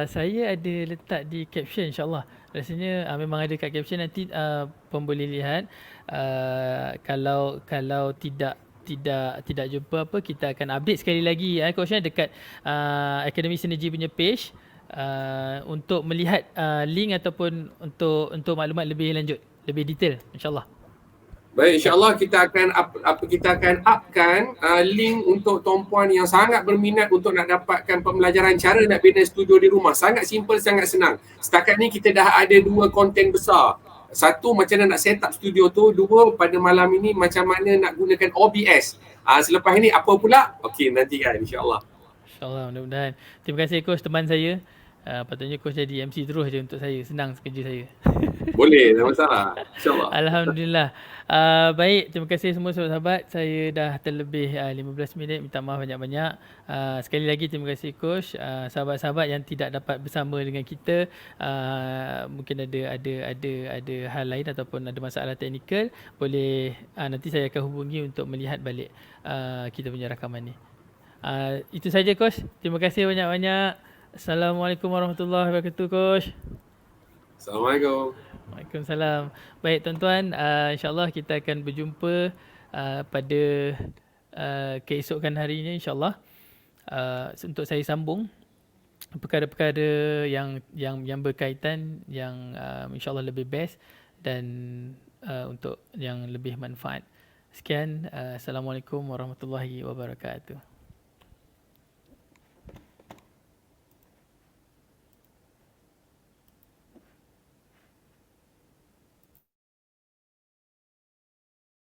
Saya ada letak di caption insyaAllah. Rasanya memang ada kat caption, nanti pun boleh lihat. Kalau tidak jumpa apa, kita akan update sekali lagi coach dekat Akademi Synergy punya page untuk melihat link ataupun untuk maklumat lebih lanjut, lebih detail insyaAllah. Baik, insyaAllah kita akan upkan link untuk tuan-puan yang sangat berminat untuk nak dapatkan pembelajaran cara nak bina studio di rumah. Sangat simple, sangat senang. Setakat ni kita dah ada 2 konten besar. Satu, macam mana nak set up studio tu. 2, pada malam ini macam mana nak gunakan OBS. Selepas ini apa pula? Okey, nantikan insyaAllah. InsyaAllah, mudah-mudahan. Terima kasih coach, teman saya. Patutnya coach jadi MC terus je untuk saya. Senang kerja saya. Boleh, tak masalah. InsyaAllah. Alhamdulillah. Baik, terima kasih semua sahabat-sahabat. Saya dah terlebih 15 minit. Minta maaf banyak-banyak. Sekali lagi terima kasih coach. Sahabat-sahabat yang tidak dapat bersama dengan kita, mungkin ada hal lain ataupun ada masalah teknikal, boleh nanti saya akan hubungi untuk melihat balik kita punya rakaman ni. Itu saja coach. Terima kasih banyak-banyak. Assalamualaikum warahmatullahi wabarakatuh coach. Assalamualaikum. Waalaikumsalam. Baik tuan-tuan, insyaAllah kita akan berjumpa pada keesokan harinya insyaAllah, untuk saya sambung perkara-perkara yang berkaitan, yang insyaAllah lebih best dan untuk yang lebih manfaat. Sekian, Assalamualaikum warahmatullahi wabarakatuh.